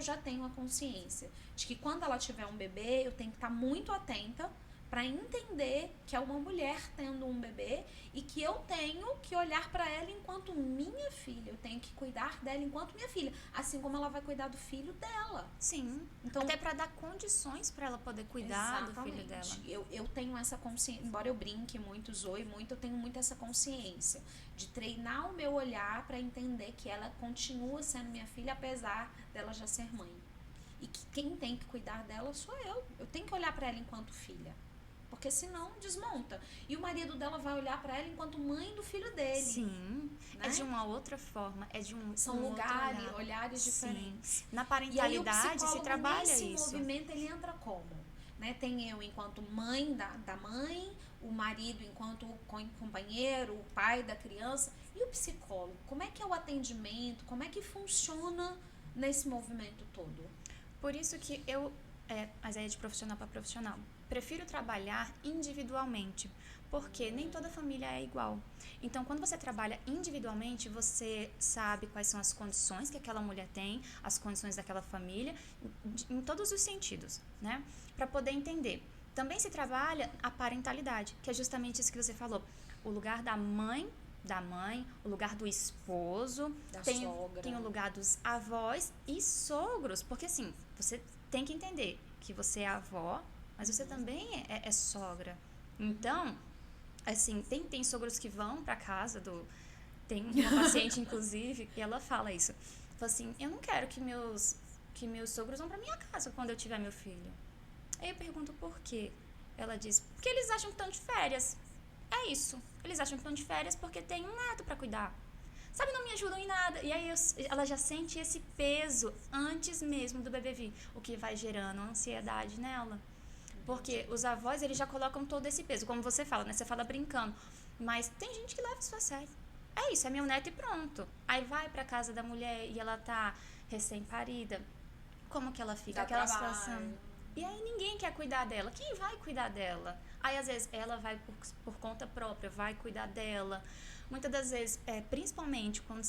já tenho a consciência de que quando ela tiver um bebê, eu tenho que estar muito atenta para entender que é uma mulher tendo um bebê e que eu tenho que olhar para ela enquanto minha filha, eu tenho que cuidar dela enquanto minha filha, assim como ela vai cuidar do filho dela. Sim, então, até para dar condições para ela poder cuidar do filho dela. Eu tenho essa consciência, embora eu brinque muito, zoe muito, eu tenho muito essa consciência de treinar o meu olhar para entender que ela continua sendo minha filha, apesar dela já ser mãe. E que quem tem que cuidar dela sou eu. Eu tenho que olhar para ela enquanto filha. Porque senão desmonta. E o marido dela vai olhar para ela enquanto mãe do filho dele. Sim. Né? É de uma outra forma. É de São olhares diferentes. Sim. Na parentalidade se trabalha isso. Esse movimento ele entra como? Né? Tem eu enquanto mãe da mãe, o marido enquanto companheiro, o pai da criança. E o psicólogo? Como é que é o atendimento? Como é que funciona nesse movimento todo? Por isso que mas é de profissional para profissional. Prefiro trabalhar individualmente, porque nem toda família é igual. Então, quando você trabalha individualmente, você sabe quais são as condições que aquela mulher tem, as condições daquela família, em todos os sentidos, né? Para poder entender. Também se trabalha a parentalidade, que é justamente isso que você falou. O lugar da mãe, o lugar do esposo, sogra. Tem o lugar dos avós e sogros, porque assim, você tem que entender que você é avó, mas você também é sogra. Então, assim, tem sogros que vão para casa Tem uma paciente, inclusive, e ela fala isso. Fala assim, eu não quero que meus sogros vão pra minha casa quando eu tiver meu filho. Aí eu pergunto por quê. Ela diz, porque eles acham que estão de férias. É isso. Eles acham que estão de férias porque tem um neto pra cuidar. Sabe, não me ajudam em nada. E aí ela já sente esse peso antes mesmo do bebê vir. O que vai gerando ansiedade nela. Porque os avós, eles já colocam todo esse peso. Como você fala, né? Você fala brincando. Mas tem gente que leva isso a sério. É isso, é meu neto e pronto. Aí vai pra casa da mulher e ela tá recém-parida. Como que ela fica? Aquela situação. E aí ninguém quer cuidar dela. Quem vai cuidar dela? Aí às vezes ela vai por conta própria, vai cuidar dela. Muitas das vezes, principalmente quando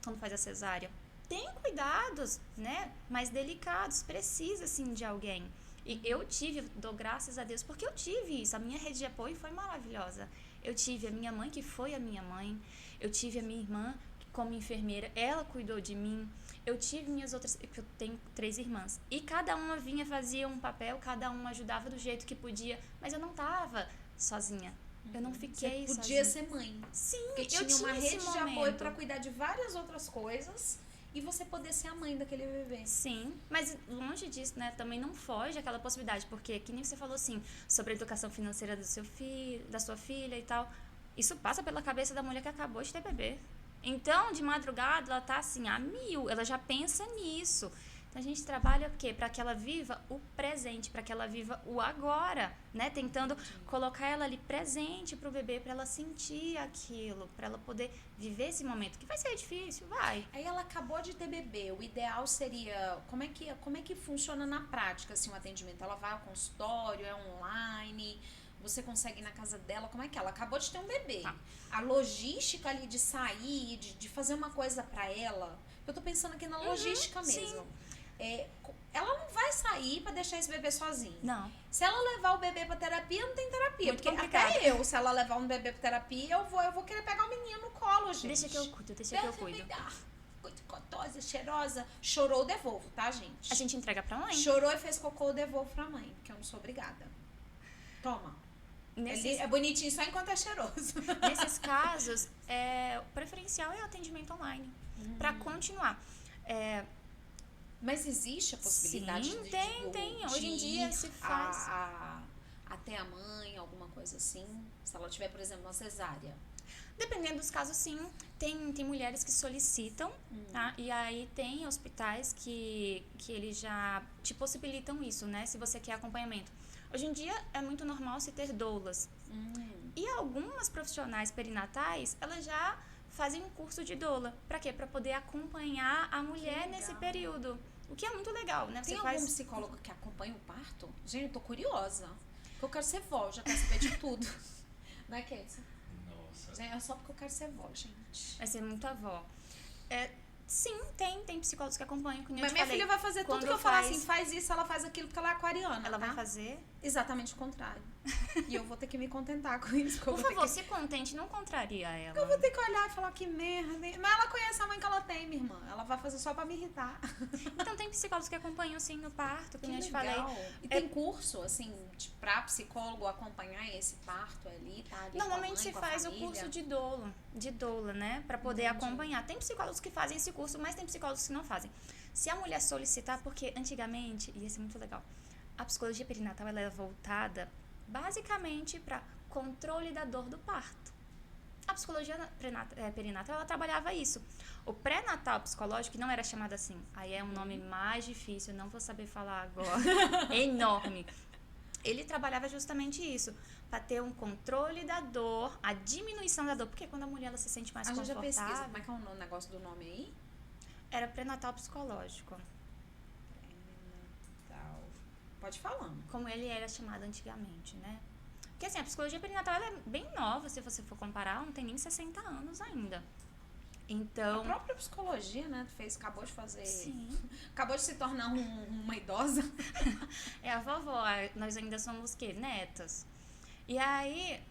quando faz a cesárea, tem cuidados, né, mais delicados, precisa sim de alguém. E eu dou graças a Deus, porque eu tive isso. A minha rede de apoio foi maravilhosa. Eu tive a minha mãe, que foi a minha mãe. Eu tive a minha irmã, que como enfermeira, ela cuidou de mim. Eu tive minhas outras, eu tenho 3 irmãs. E cada uma vinha, fazia um papel, cada uma ajudava do jeito que podia. Mas eu não estava sozinha. Eu não fiquei Você podia sozinha. ser mãe. Sim, Porque eu tinha uma tinha rede esse de apoio momento. pra cuidar de várias outras coisas e você poder ser a mãe daquele bebê. Sim, mas longe disso, né, também não foge aquela possibilidade, porque que nem você falou assim, sobre a educação financeira do seu filho, da sua filha e tal, isso passa pela cabeça da mulher que acabou de ter bebê. Então, de madrugada, ela tá assim, a mil, ela já pensa nisso. Então, a gente trabalha o quê? Para que ela viva o presente, para que ela viva o agora, né? Tentando colocar ela ali presente pro bebê, para ela sentir aquilo, para ela poder viver esse momento, que vai ser difícil, vai. Aí ela acabou de ter bebê. O ideal seria... Como é que funciona na prática, assim, o atendimento? Ela vai ao consultório, é online... Você consegue ir na casa dela, como é que é? Ela acabou de ter um bebê. Tá. A logística ali de sair, de fazer uma coisa pra ela, eu tô pensando aqui na logística mesmo. Ela não vai sair pra deixar esse bebê sozinho. Não. Se ela levar o bebê pra terapia, não tem terapia. Muito porque complicado. até eu, se ela levar um bebê pra terapia, eu vou querer pegar o menino no colo, gente. Deixa que eu cuido, deixa que eu cuido. Gostosa, cheirosa. Chorou, eu devolvo, tá, gente? A gente entrega pra mãe. Chorou e fez cocô, eu devolvo pra mãe, porque eu não sou obrigada. Toma. É bonitinho só enquanto é cheiroso. Nesses casos, o preferencial é o atendimento online. Para continuar. Mas existe a possibilidade Sim, de tem. Hoje em dia se faz. Até a mãe, alguma coisa assim? Se ela tiver, por exemplo, uma cesárea. Dependendo dos casos, sim. Tem mulheres que solicitam, tá? E aí tem hospitais que eles já te possibilitam isso, né? Se você quer acompanhamento. Hoje em dia é muito normal se ter doulas. E algumas profissionais perinatais, elas já fazem um curso de doula. Pra quê? Pra poder acompanhar a mulher nesse período. O que é muito legal, né? Tem algum psicólogo que acompanha o parto? Gente, eu tô curiosa. Porque eu quero ser vó, já quero saber de tudo. Não é, Kate? Nossa. Gente, é só porque eu quero ser vó, gente. Vai ser muito avó. Sim, tem psicólogos que acompanham. Mas minha filha vai fazer tudo que eu falar assim, faz isso, ela faz aquilo, porque ela é aquariana. Ela tá? vai fazer? Exatamente o contrário. E eu vou ter que me contentar com isso. Por favor, se contente, não contraria ela. Eu vou ter que olhar e falar que merda. Mas ela conhece a mãe que ela tem, minha irmã. Ela vai fazer só pra me irritar. Então tem psicólogos que acompanham sim no parto, que eu te falei. E tem curso, assim, pra psicólogo acompanhar esse parto ali, tá? Ali Normalmente com a mãe, se faz o curso de doula, né? Pra poder acompanhar. Tem psicólogos que fazem esse curso, mas tem psicólogos que não fazem. Se a mulher solicitar, porque antigamente, e isso é muito legal, a psicologia perinatal ela é voltada basicamente para controle da dor do parto. A psicologia perinatal ela trabalhava isso. O pré-natal psicológico, que não era chamado assim, aí é um nome mais difícil, eu não vou saber falar agora, é enorme. Ele trabalhava justamente isso, para ter um controle da dor, a diminuição da dor, porque quando a mulher ela se sente mais confortável... A gente já pesquisa, como é que é o negócio do nome aí? Era pré-natal psicológico. Pode falar. Como ele era chamado antigamente, né? Porque assim, a psicologia perinatal ela é bem nova, se você for comparar, não tem nem 60 anos ainda. Então... A própria psicologia, né? Acabou de fazer... Sim. Acabou de se tornar uma idosa. É a vovó, nós ainda somos o quê? Netas. E aí...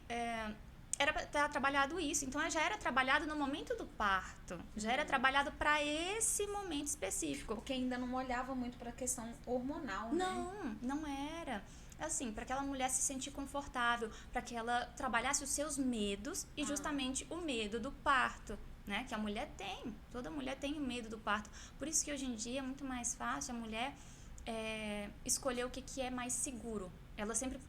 era para ter trabalhado isso, então já era trabalhado no momento do parto, já era trabalhado para esse momento específico. Porque ainda não olhava muito para a questão hormonal, né? Não era. assim, para aquela mulher se sentir confortável, para que ela trabalhasse os seus medos e justamente o medo do parto, né? Que a mulher tem, toda mulher tem o medo do parto. Por isso que hoje em dia é muito mais fácil a mulher escolher o que é mais seguro. Ela sempre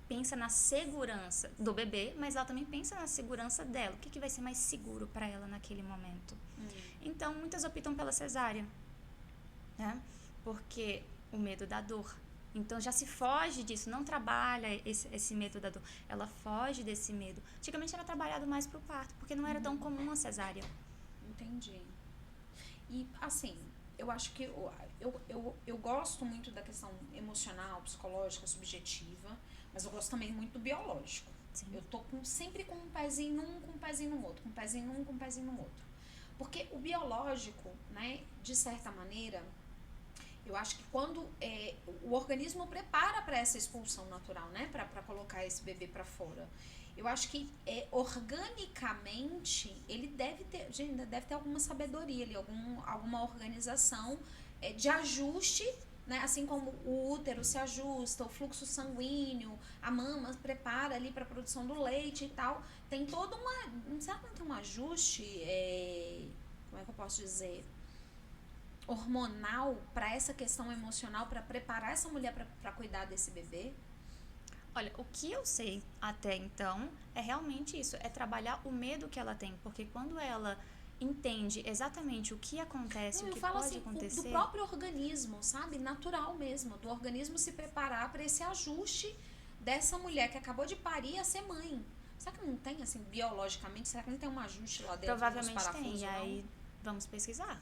pensa na segurança do bebê, mas ela também pensa na segurança dela. O que vai ser mais seguro para ela naquele momento? Então, muitas optam pela cesárea, né? Porque o medo da dor. Então, já se foge disso, não trabalha esse medo da dor. Ela foge desse medo. Antigamente era trabalhado mais pro parto, porque não era tão comum a cesárea. Entendi. E, assim, eu acho que eu gosto muito da questão emocional, psicológica, subjetiva, mas eu gosto também muito do biológico. Sim. Eu tô sempre com um pezinho num, com um pezinho no outro, com um pezinho num, com um pezinho no outro. Porque o biológico, né, de certa maneira, eu acho que quando o organismo prepara para essa expulsão natural, né, para colocar esse bebê para fora, eu acho que organicamente ele deve ter alguma sabedoria ali, alguma organização de ajuste, né, assim como o útero se ajusta, o fluxo sanguíneo, a mama prepara ali para a produção do leite e tal, tem toda uma, será que não tem um ajuste, como é que eu posso dizer, hormonal para essa questão emocional, para preparar essa mulher para cuidar desse bebê? Olha, o que eu sei até então é realmente isso, é trabalhar o medo que ela tem, porque quando ela entende exatamente o que acontece, Não, o que eu falo pode assim, acontecer... do próprio organismo, sabe? Natural mesmo, do organismo se preparar para esse ajuste dessa mulher que acabou de parir a ser mãe. Será que não tem, assim, biologicamente, será que não tem um ajuste lá dentro Provavelmente dos parafusos, tem, e não? aí vamos pesquisar.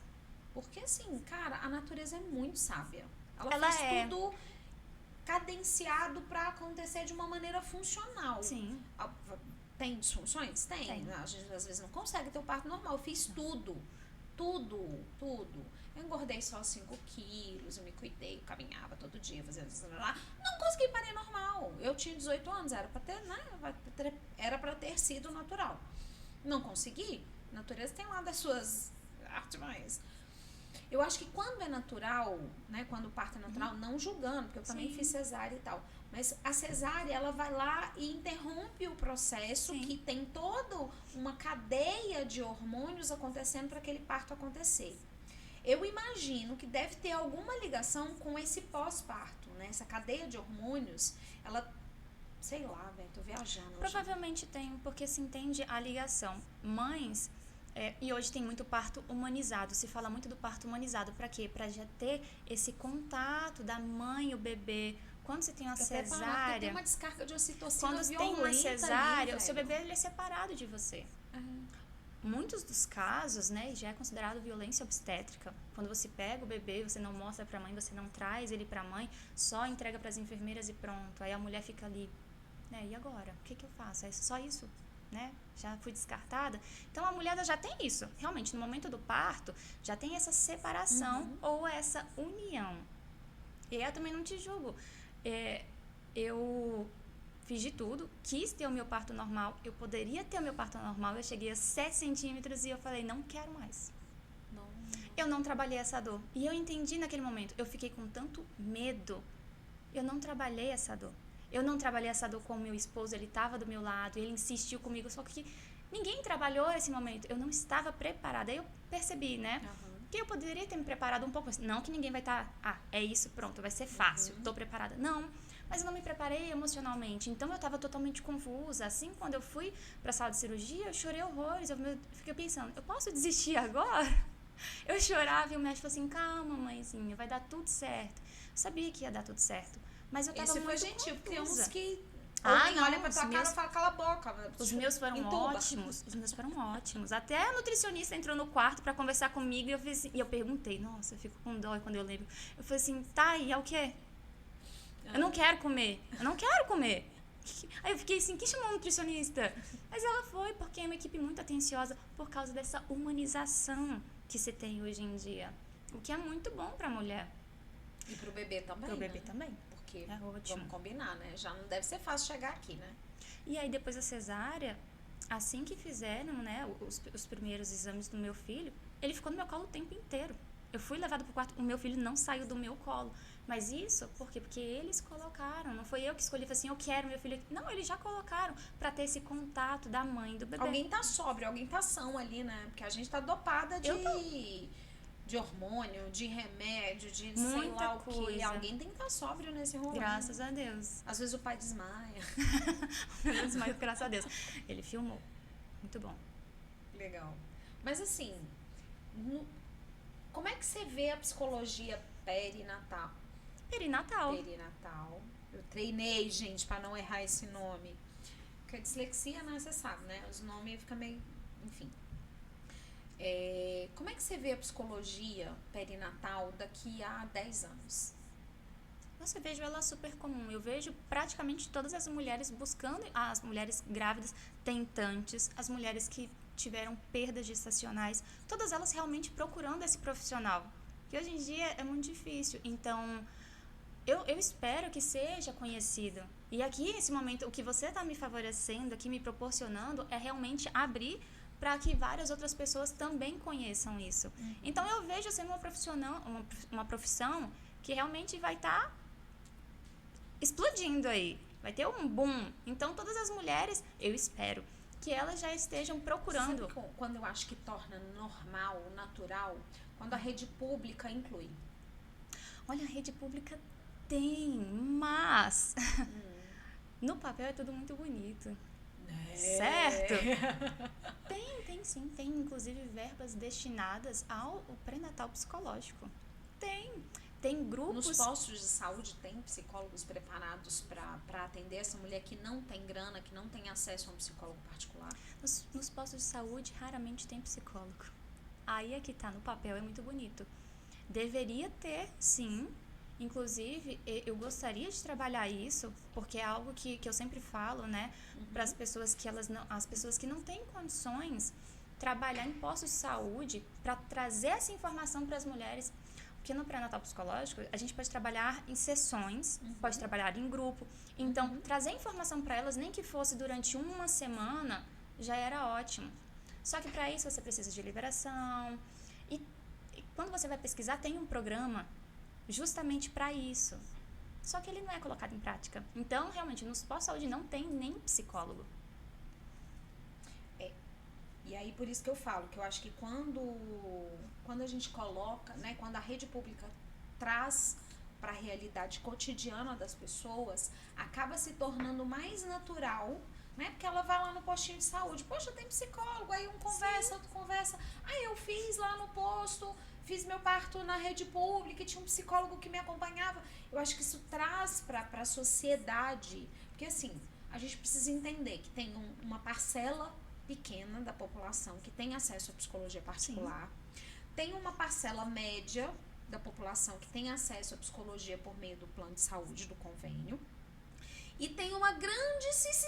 Porque, assim, cara, a natureza é muito sábia. Ela fez tudo cadenciado para acontecer de uma maneira funcional. Sim. Tem disfunções? Tem. A gente às vezes não consegue ter o parto normal. Eu fiz tudo. Eu engordei só 5 quilos, eu me cuidei, eu caminhava todo dia, fazendo isso, não consegui parir normal. Eu tinha 18 anos, era pra ter, né? Era pra ter sido natural. Não consegui. A natureza tem lá das suas artimanhas. Eu acho que quando é natural, né, quando o parto é natural, não julgando, porque eu também fiz cesárea e tal, mas a cesárea, ela vai lá e interrompe o processo que tem toda uma cadeia de hormônios acontecendo para aquele parto acontecer. Eu imagino que deve ter alguma ligação com esse pós-parto, né? Essa cadeia de hormônios, ela, sei lá, velho, tô viajando. Provavelmente tem, porque se entende a ligação. Mães... e hoje tem muito parto humanizado, se fala muito do parto humanizado, para quê? Para já ter esse contato da mãe e o bebê. Quando você tem uma cesárea... Tem uma descarga de ocitocina quando violenta tem uma cesárea, ali, o seu bebê ele é separado de você. Muitos dos casos, né, já é considerado violência obstétrica. Quando você pega o bebê, você não mostra para a mãe, você não traz ele para a mãe, só entrega para as enfermeiras e pronto. Aí a mulher fica ali, né, e agora? O que eu faço? É só isso? Né? Já fui descartada. Então a mulher já tem isso. Realmente, no momento do parto, já tem essa separação ou essa união. E eu também não te julgo. Eu fiz de tudo, quis ter o meu parto normal, eu poderia ter o meu parto normal, eu cheguei a 7 centímetros e eu falei, não quero mais. Não. Eu não trabalhei essa dor. E eu entendi naquele momento, eu fiquei com tanto medo, eu não trabalhei essa dor. Eu não trabalhei essa dor com o meu esposo, ele estava do meu lado, ele insistiu comigo, só que ninguém trabalhou esse momento, eu não estava preparada. Aí eu percebi, né, que eu poderia ter me preparado um pouco, não que ninguém vai estar, é isso, pronto, vai ser fácil, estou preparada. Não, mas eu não me preparei emocionalmente, então eu estava totalmente confusa. Assim, quando eu fui para a sala de cirurgia, eu chorei horrores, eu fiquei pensando, eu posso desistir agora? Eu chorava e o médico falou assim, calma, mãezinha, vai dar tudo certo. Eu sabia que ia dar tudo certo, mas eu estava muito confusa. Esse foi gentil, porque uns que... Alguém olha pra tua cara e fala, cala a boca. Os meus foram ótimos. Os meus foram ótimos. Até a nutricionista entrou no quarto pra conversar comigo e eu perguntei, nossa, eu fico com dó quando eu lembro. Eu falei assim, tá, e é o quê? Eu não quero comer. Aí eu fiquei assim, quem chamou a nutricionista? Mas ela foi, porque é uma equipe muito atenciosa por causa dessa humanização que se tem hoje em dia. O que é muito bom pra mulher. E pro bebê também, Pro bebê também. Porque, é ótimo. Vamos combinar, né? Já não deve ser fácil chegar aqui, né? E aí, depois da cesárea, assim que fizeram, né, os primeiros exames do meu filho, ele ficou no meu colo o tempo inteiro. Eu fui levada pro quarto, o meu filho não saiu do meu colo. Mas isso, por quê? Porque eles colocaram, não foi eu que escolhi, falei assim, eu quero meu filho aqui. Não, eles já colocaram para ter esse contato da mãe e do bebê. Alguém tá sóbrio, alguém tá são ali, né? Porque a gente tá dopada Eu tô. de hormônio, de remédio, de sei Muita lá o que. coisa. Alguém tem que estar sóbrio nesse rolê. Graças a Deus. Às vezes o pai desmaia. Mas graças a Deus. Ele filmou. Muito bom. Legal. Mas assim, como é que você vê a psicologia perinatal? Perinatal. Perinatal. Eu treinei, gente, pra não errar esse nome. Porque a dislexia, né, você sabe, né? Os nomes ficam meio... Enfim. Como é que você vê a psicologia perinatal daqui a 10 anos? Nossa, eu vejo ela super comum. Eu vejo praticamente todas as mulheres buscando, as mulheres grávidas, tentantes, as mulheres que tiveram perdas gestacionais, todas elas realmente procurando esse profissional. Que hoje em dia é muito difícil. Então, eu espero que seja conhecido. E aqui, nesse momento, o que você está me favorecendo, aqui me proporcionando, é realmente abrir para que várias outras pessoas também conheçam isso. Então, eu vejo sendo uma profissão que realmente vai estar explodindo aí. Vai ter um boom. Então, todas as mulheres, eu espero, que elas já estejam procurando. Sabe quando eu acho que torna normal, natural? Quando a rede pública inclui. Olha, a rede pública tem, mas no papel é tudo muito bonito. Certo? Tem sim. Tem inclusive verbas destinadas ao pré-natal psicológico. Tem grupos... Nos postos de saúde tem psicólogos preparados para atender essa mulher que não tem grana, que não tem acesso a um psicólogo particular? Nos postos de saúde raramente tem psicólogo. Aí é que tá, no papel é muito bonito. Deveria ter, sim. Inclusive, eu gostaria de trabalhar isso, porque é algo que eu sempre falo, né? Para as pessoas as pessoas que não têm condições, trabalhar em postos de saúde para trazer essa informação para as mulheres. Porque no pré-natal psicológico, a gente pode trabalhar em sessões, pode trabalhar em grupo. Então, trazer informação para elas, nem que fosse durante uma semana, já era ótimo. Só que para isso você precisa de liberação. E quando você vai pesquisar, tem um programa justamente para isso. Só que ele não é colocado em prática. Então, realmente, nos postos de saúde não tem nem psicólogo. E aí, por isso que eu falo, que eu acho que quando a gente coloca, né, quando a rede pública traz para a realidade cotidiana das pessoas, acaba se tornando mais natural, né, porque ela vai lá no postinho de saúde, poxa, tem psicólogo, aí um conversa, outro conversa, aí eu fiz lá no posto, fiz meu parto na rede pública e tinha um psicólogo que me acompanhava. Eu acho que isso traz para a sociedade, porque assim, a gente precisa entender que tem uma parcela pequena da população que tem acesso à psicologia particular. Sim. Tem uma parcela média da população que tem acesso à psicologia por meio do plano de saúde, do convênio. E tem uma grandíssima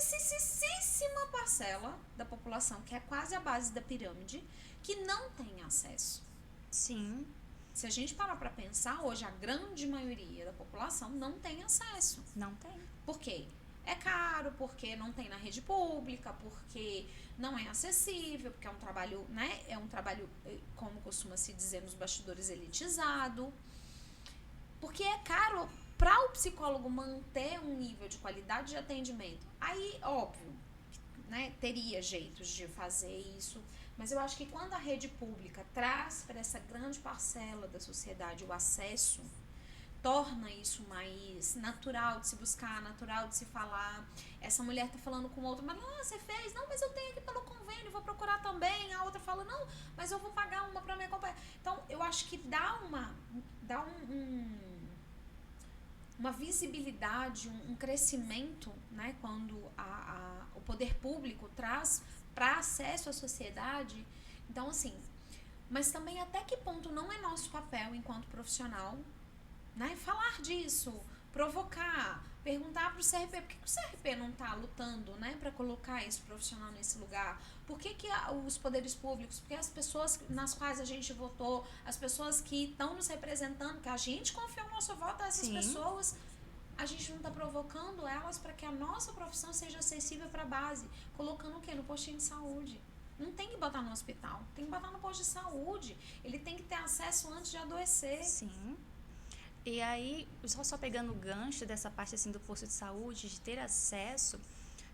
parcela da população, que é quase a base da pirâmide, que não tem acesso. Sim. Se a gente parar para pensar, hoje a grande maioria da população não tem acesso. Não tem. Por quê? É caro, porque não tem na rede pública, porque não é acessível, porque é um trabalho, né? É um trabalho, como costuma se dizer nos bastidores, elitizado. Porque é caro para o psicólogo manter um nível de qualidade de atendimento. Aí, óbvio, né, teria jeitos de fazer isso, mas eu acho que quando a rede pública traz para essa grande parcela da sociedade o acesso, torna isso mais natural de se buscar, natural de se falar. Essa mulher tá falando com outra, mas não, você fez? Não, mas eu tenho aqui pelo convênio, vou procurar também. A outra fala, não, mas eu vou pagar uma para me acompanhar. Então, eu acho que dá uma visibilidade, um crescimento, né, quando o poder público traz para acesso à sociedade. Então, assim, mas também até que ponto não é nosso papel enquanto profissional, né, falar disso, provocar, perguntar para o CRP, por que o CRP não está lutando, né, para colocar esse profissional nesse lugar? Por que os poderes públicos, porque as pessoas nas quais a gente votou, as pessoas que estão nos representando, que a gente confiou o nosso voto a essas pessoas, a gente não está provocando elas para que a nossa profissão seja acessível para a base, colocando o quê? No postinho de saúde. Não tem que botar no hospital, tem que botar no posto de saúde. Ele tem que ter acesso antes de adoecer. Sim. E aí, só pegando o gancho dessa parte assim do posto de saúde, de ter acesso,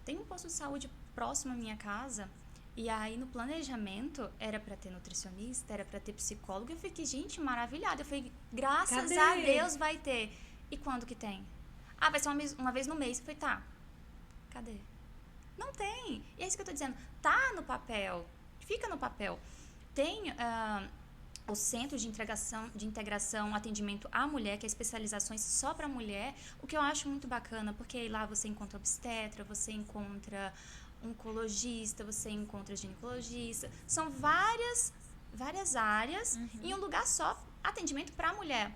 tem um posto de saúde próximo à minha casa, e aí no planejamento era para ter nutricionista, era para ter psicólogo, eu fiquei, gente, maravilhada. Eu falei, graças Cadê? a Deus vai ter. E quando que tem? Ah, vai ser uma vez no mês. Eu falei, tá, cadê? Não tem. E é isso que eu tô dizendo, tá no papel, fica no papel. Tem o Centro de Integração Atendimento à Mulher, que é especializações só para mulher, o que eu acho muito bacana, porque lá você encontra obstetra, você encontra oncologista, você encontra ginecologista, são várias áreas em um lugar só, atendimento para mulher.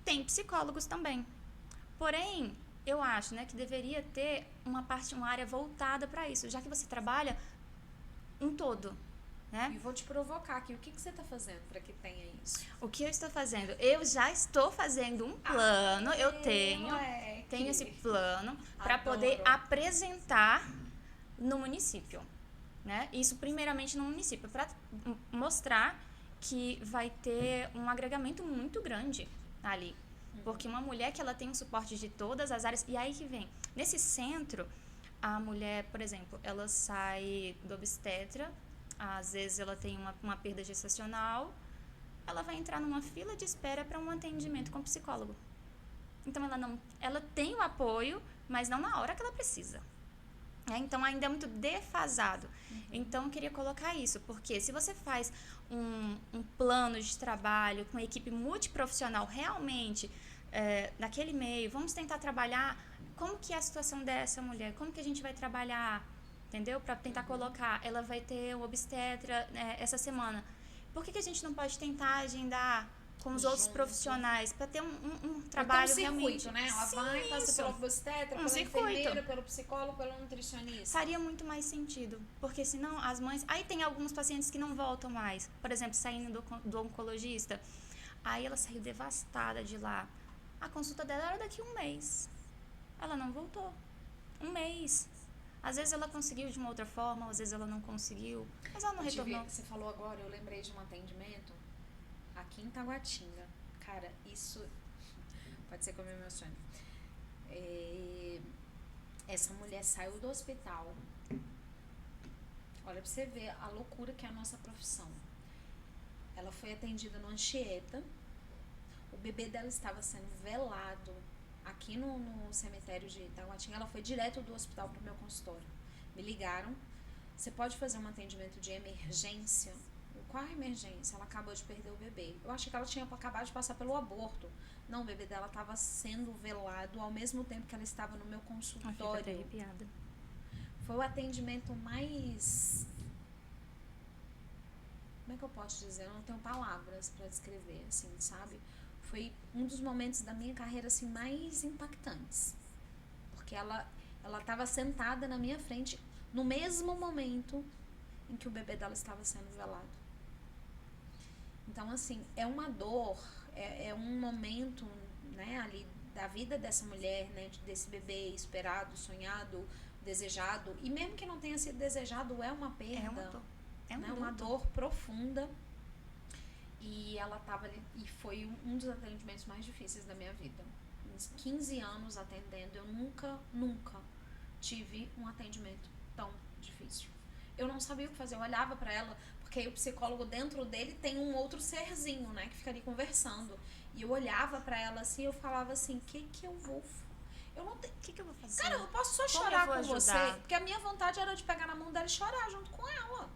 Tem psicólogos também. Porém, eu acho, né, que deveria ter uma área voltada para isso, já que você trabalha um todo. Né? E vou te provocar aqui. O que você está fazendo para que tenha isso? O que eu estou fazendo? Eu já estou fazendo um plano. Eu tenho esse plano para poder apresentar no município. Né? Isso primeiramente no município, para mostrar que vai ter um agregamento muito grande ali. Porque uma mulher que ela tem um suporte de todas as áreas. E aí que vem. Nesse centro, a mulher, por exemplo, ela sai do obstetra. Às vezes ela tem uma perda gestacional, ela vai entrar numa fila de espera para um atendimento com psicólogo. Então ela tem o apoio, mas não na hora que ela precisa. Então ainda é muito defasado. Então eu queria colocar isso, porque se você faz um plano de trabalho com uma equipe multiprofissional realmente naquele meio, vamos tentar trabalhar como que é a situação dessa mulher, como que a gente vai trabalhar, entendeu? Para tentar colocar, ela vai ter o obstetra essa semana. Por que a gente não pode tentar agendar com os outros profissionais para ter um trabalho circuito, realmente... né? Ela vai, passa pelo obstetra, pela enfermeira, pelo psicólogo, pelo nutricionista. Faria muito mais sentido, porque senão as mães... Aí tem alguns pacientes que não voltam mais, por exemplo, saindo do oncologista, aí ela saiu devastada de lá. A consulta dela era daqui a um mês. Ela não voltou. Um mês. Às vezes ela conseguiu de uma outra forma, às vezes ela não conseguiu, mas ela não retornou. Você falou agora, eu lembrei de um atendimento aqui em Taguatinga. Cara, isso pode ser que eu me emocione. Essa mulher saiu do hospital. Olha pra você ver a loucura que é a nossa profissão. Ela foi atendida no Anchieta. O bebê dela estava sendo velado aqui no cemitério de Taguatinga. Ela foi direto do hospital pro meu consultório. Me ligaram. Você pode fazer um atendimento de emergência? Qual a emergência? Ela acabou de perder o bebê. Eu achei que ela tinha acabado de passar pelo aborto. Não, o bebê dela estava sendo velado ao mesmo tempo que ela estava no meu consultório. Eu fico até arrepiada. Foi o atendimento mais... Como é que eu posso dizer? Eu não tenho palavras para descrever, assim, sabe? Foi um dos momentos da minha carreira, assim, mais impactantes. Porque ela estava sentada na minha frente no mesmo momento em que o bebê dela estava sendo velado. Então, assim, é uma dor, é um momento, né, ali da vida dessa mulher, né, desse bebê esperado, sonhado, desejado, e mesmo que não tenha sido desejado, é uma perda, uma dor profunda. E ela estava ali, e foi um dos atendimentos mais difíceis da minha vida. Uns 15 anos atendendo, eu nunca tive um atendimento tão difícil. Eu não sabia o que fazer, eu olhava pra ela, porque aí o psicólogo dentro dele tem um outro serzinho, né, que fica ali conversando. E eu olhava pra ela assim, eu falava assim, que eu vou... Eu não tenho... O que eu vou fazer? Cara, eu posso só chorar com você, porque a minha vontade era de pegar na mão dela e chorar junto com ela.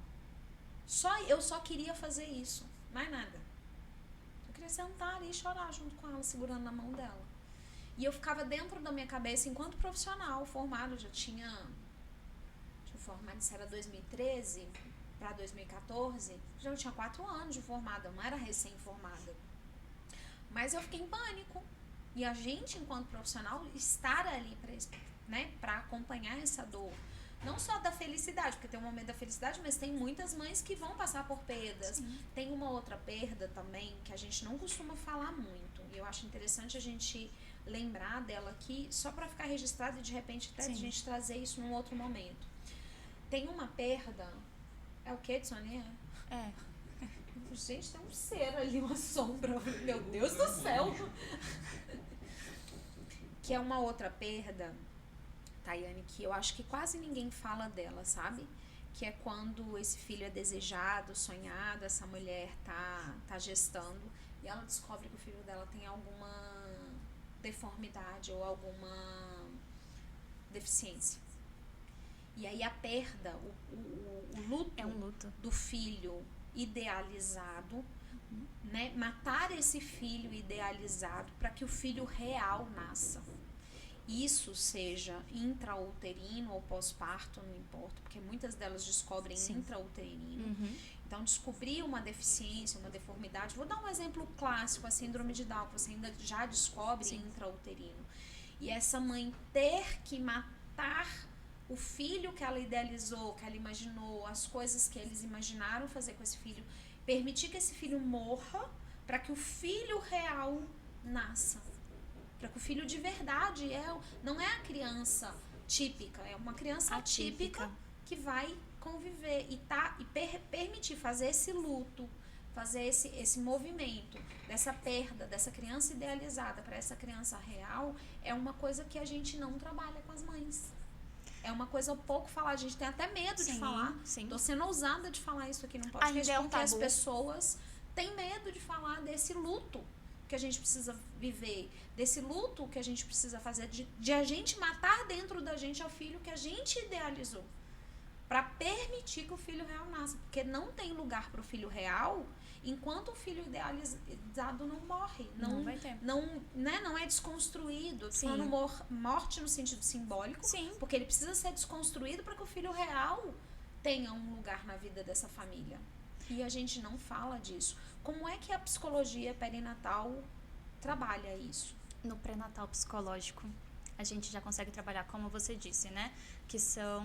Eu só queria fazer isso, mais nada. Eu queria sentar ali e chorar junto com ela, segurando na mão dela. E eu ficava dentro da minha cabeça, enquanto profissional formado, já tinha formado, isso era 2013 para 2014, já tinha 4 anos de formada, eu não era recém-formada. Mas eu fiquei em pânico. E a gente, enquanto profissional, estar ali para acompanhar essa dor. Não só da felicidade, porque tem um momento da felicidade, mas tem muitas mães que vão passar por perdas. Sim. Tem uma outra perda também que a gente não costuma falar muito. E eu acho interessante a gente lembrar dela aqui, só para ficar registrado e de repente até a gente trazer isso num outro momento. Tem uma perda... É o que, Sonia? Gente, tem um ser ali, uma sombra. Meu Deus do céu. Que é uma outra perda, Tayane, que eu acho que quase ninguém fala dela, sabe? Que é quando esse filho é desejado, sonhado, essa mulher tá gestando e ela descobre que o filho dela tem alguma deformidade ou alguma deficiência. E aí a perda, o luto, É um luto do filho idealizado, né? Matar esse filho idealizado para que o filho real nasça. Isso seja intrauterino ou pós-parto, não importa, porque muitas delas descobrem intrauterino. Então, descobrir uma deficiência, uma deformidade. Vou dar um exemplo clássico, a síndrome de Down, que você ainda já descobre intrauterino. E essa mãe ter que matar o filho que ela idealizou, que ela imaginou, as coisas que eles imaginaram fazer com esse filho, permitir que esse filho morra para que o filho real nasça. Para que o filho de verdade não é a criança típica, é uma criança atípica que vai conviver e permitir fazer esse luto, fazer esse movimento dessa perda, dessa criança idealizada para essa criança real, é uma coisa que a gente não trabalha com as mães. É uma coisa pouco falada, a gente tem até medo de falar. Tô sendo ousada de falar isso aqui no podcast, porque as pessoas têm medo de falar desse luto que a gente precisa viver, desse luto que a gente precisa fazer, de a gente matar dentro da gente ao filho que a gente idealizou, para permitir que o filho real nasça, porque não tem lugar para o filho real enquanto o filho idealizado não morre, não vai ter. Não é desconstruído. Falando morte no sentido simbólico, porque ele precisa ser desconstruído para que o filho real tenha um lugar na vida dessa família. E a gente não fala disso. Como é que a psicologia perinatal trabalha isso? No pré-natal psicológico, a gente já consegue trabalhar, como você disse, né? Que são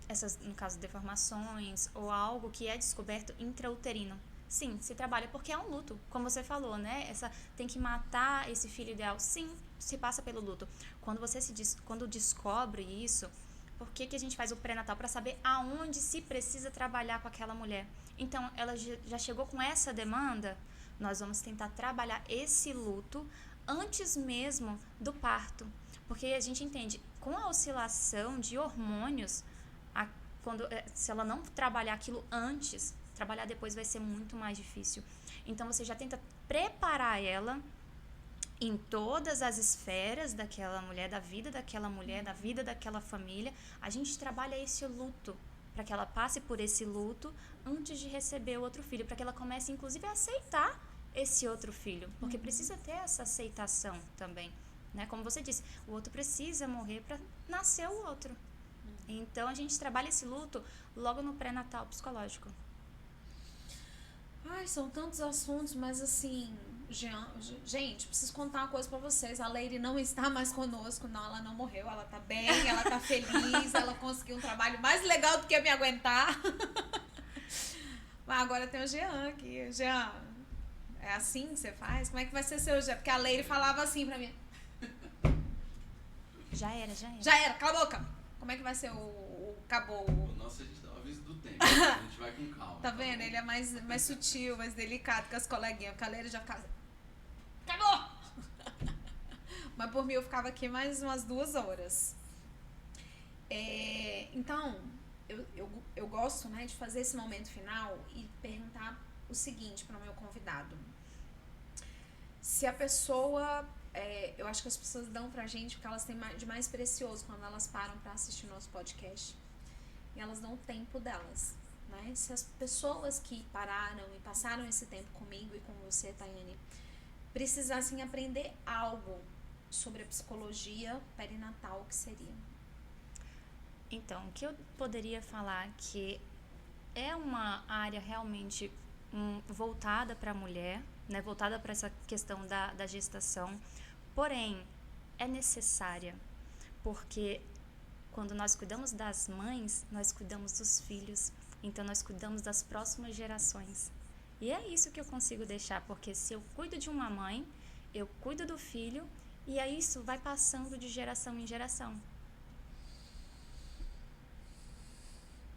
essas, no caso, deformações ou algo que é descoberto intrauterino. Sim, se trabalha porque é um luto, como você falou, né? Tem que matar esse filho ideal. Sim, se passa pelo luto. Quando descobre isso, por que a gente faz o pré-natal? Para saber aonde se precisa trabalhar com aquela mulher. Então, ela já chegou com essa demanda, nós vamos tentar trabalhar esse luto antes mesmo do parto. Porque a gente entende, com a oscilação de hormônios, se ela não trabalhar aquilo antes, trabalhar depois vai ser muito mais difícil. Então, você já tenta preparar ela em todas as esferas daquela mulher, da vida daquela mulher, da vida daquela família. A gente trabalha esse luto, para que ela passe por esse luto antes de receber o outro filho, para que ela comece, inclusive, a aceitar esse outro filho, porque precisa ter essa aceitação também, né? Como você disse, o outro precisa morrer para nascer o outro. Então, a gente trabalha esse luto logo no pré-natal psicológico. Ai, são tantos assuntos, mas assim, gente, preciso contar uma coisa pra vocês. A Leire não está mais conosco, não, ela não morreu, ela tá bem, ela tá feliz, ela conseguiu um trabalho mais legal do que me aguentar. Mas agora tem o Jean aqui. Jean, é assim que você faz? Como é que vai ser seu Jean? Porque a Leire falava assim pra mim. Já era. Já era, cala a boca. Como é que vai ser o acabou? Nossa, a gente dá um aviso do tempo, a gente vai com calma. Tá vendo? Ele é mais sutil, mais delicado que as coleguinhas. Porque a Leire já ficava... Acabou! Mas por mim eu ficava aqui mais umas 2 horas. Então, eu gosto, né, de fazer esse momento final e perguntar o seguinte para o meu convidado. Se a pessoa... eu acho que as pessoas dão pra gente o que elas têm de mais precioso quando elas param pra assistir o nosso podcast. E elas dão o tempo delas, né? Se as pessoas que pararam e passaram esse tempo comigo e com você, Tayane, precisassem aprender algo sobre a psicologia perinatal, o que seria? Então, o que eu poderia falar que é uma área realmente voltada para a mulher, né? Voltada para essa questão da gestação, porém, é necessária, porque quando nós cuidamos das mães, nós cuidamos dos filhos, então nós cuidamos das próximas gerações. E é isso que eu consigo deixar, porque se eu cuido de uma mãe, eu cuido do filho, e aí isso vai passando de geração em geração.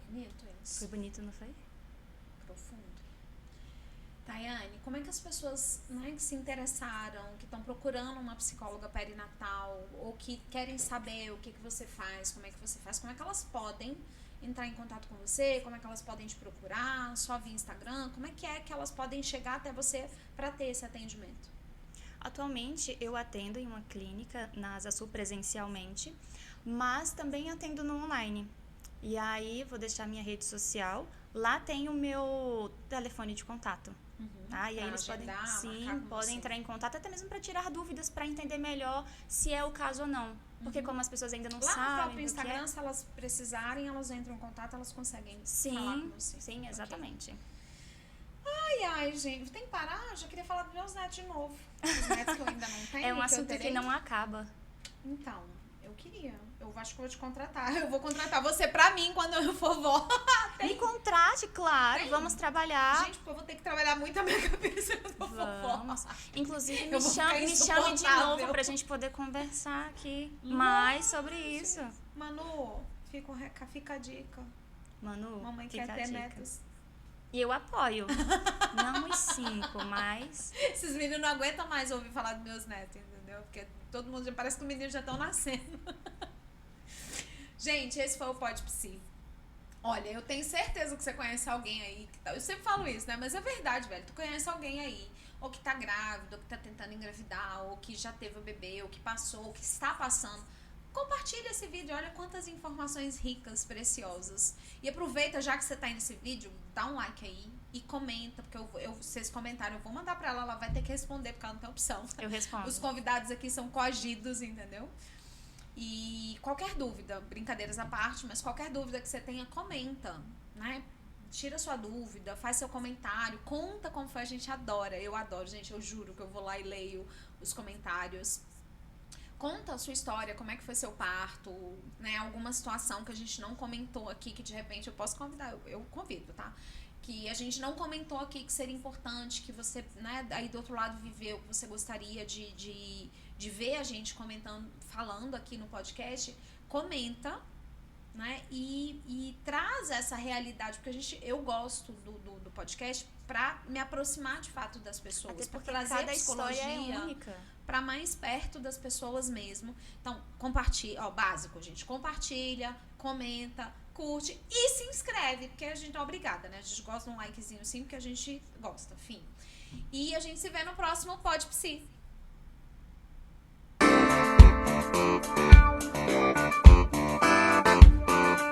Bonito isso. Foi bonito, não foi? profundo. Tayane, como é que as pessoas, né, que se interessaram, que estão procurando uma psicóloga perinatal, ou que querem saber o que você faz, como é que elas podem entrar em contato com você, como é que elas podem te procurar, só via Instagram, como é que elas podem chegar até você para ter esse atendimento? Atualmente eu atendo em uma clínica na Asa Sul presencialmente, mas também atendo no online. E aí vou deixar minha rede social, lá tem o meu telefone de contato. Tá? E aí eles podem entrar em contato até mesmo para tirar dúvidas, para entender melhor se é o caso ou não. Porque como as pessoas ainda não lá sabem. Lá no próprio Instagram, se elas precisarem, elas entram em contato, elas conseguem falar com você. Sim, exatamente. Ai, gente, tem que parar? Eu já queria falar dos meus netos de novo. Os netos que eu ainda não tenho. É um assunto que não acaba. Então, eu queria. Eu acho que eu vou te contratar. Eu vou contratar você pra mim quando eu for vó. Me contrate, claro. Vamos trabalhar. Gente, porque eu vou ter que trabalhar muito a minha cabeça quando eu for vó. Inclusive, me chame de novo pra gente poder conversar aqui mais sobre isso. Manu, fica a dica. Manu, mamãe quer ter netos. E eu apoio. Não os 5, mas... Esses meninos não aguentam mais ouvir falar dos meus netos, entendeu? Porque todo mundo já parece que os meninos já estão nascendo. Gente, esse foi o Pod Psi. Olha, eu tenho certeza que você conhece alguém aí. Eu sempre falo isso, né? Mas é verdade, velho. Tu conhece alguém aí, ou que tá grávida, ou que tá tentando engravidar, ou que já teve o bebê, ou que passou, ou que está passando. Compartilha esse vídeo, olha quantas informações ricas, preciosas. E aproveita, já que você tá nesse vídeo, dá um like aí e comenta, porque vocês comentaram, eu vou mandar pra ela vai ter que responder, porque ela não tem opção. Eu respondo. Os convidados aqui são coagidos, entendeu? E qualquer dúvida, brincadeiras à parte, mas qualquer dúvida que você tenha, comenta, né? Tira sua dúvida, faz seu comentário, conta como foi, a gente adora. Eu adoro, gente, eu juro que eu vou lá e leio os comentários. Conta a sua história, como é que foi seu parto, né? Alguma situação que a gente não comentou aqui, que de repente eu posso convidar, eu convido, tá? Que a gente não comentou aqui, que seria importante, que você, né, aí do outro lado viveu, que você gostaria de ver a gente comentando, falando aqui no podcast, comenta, né? E traz essa realidade, porque eu gosto do podcast pra me aproximar de fato das pessoas, pra trazer a psicologia para mais perto das pessoas mesmo. Então, compartilha, básico, gente, compartilha, comenta, curte e se inscreve, porque a gente é obrigada, né? A gente gosta de um likezinho sim, porque a gente gosta, fim. E a gente se vê no próximo Pod Psi.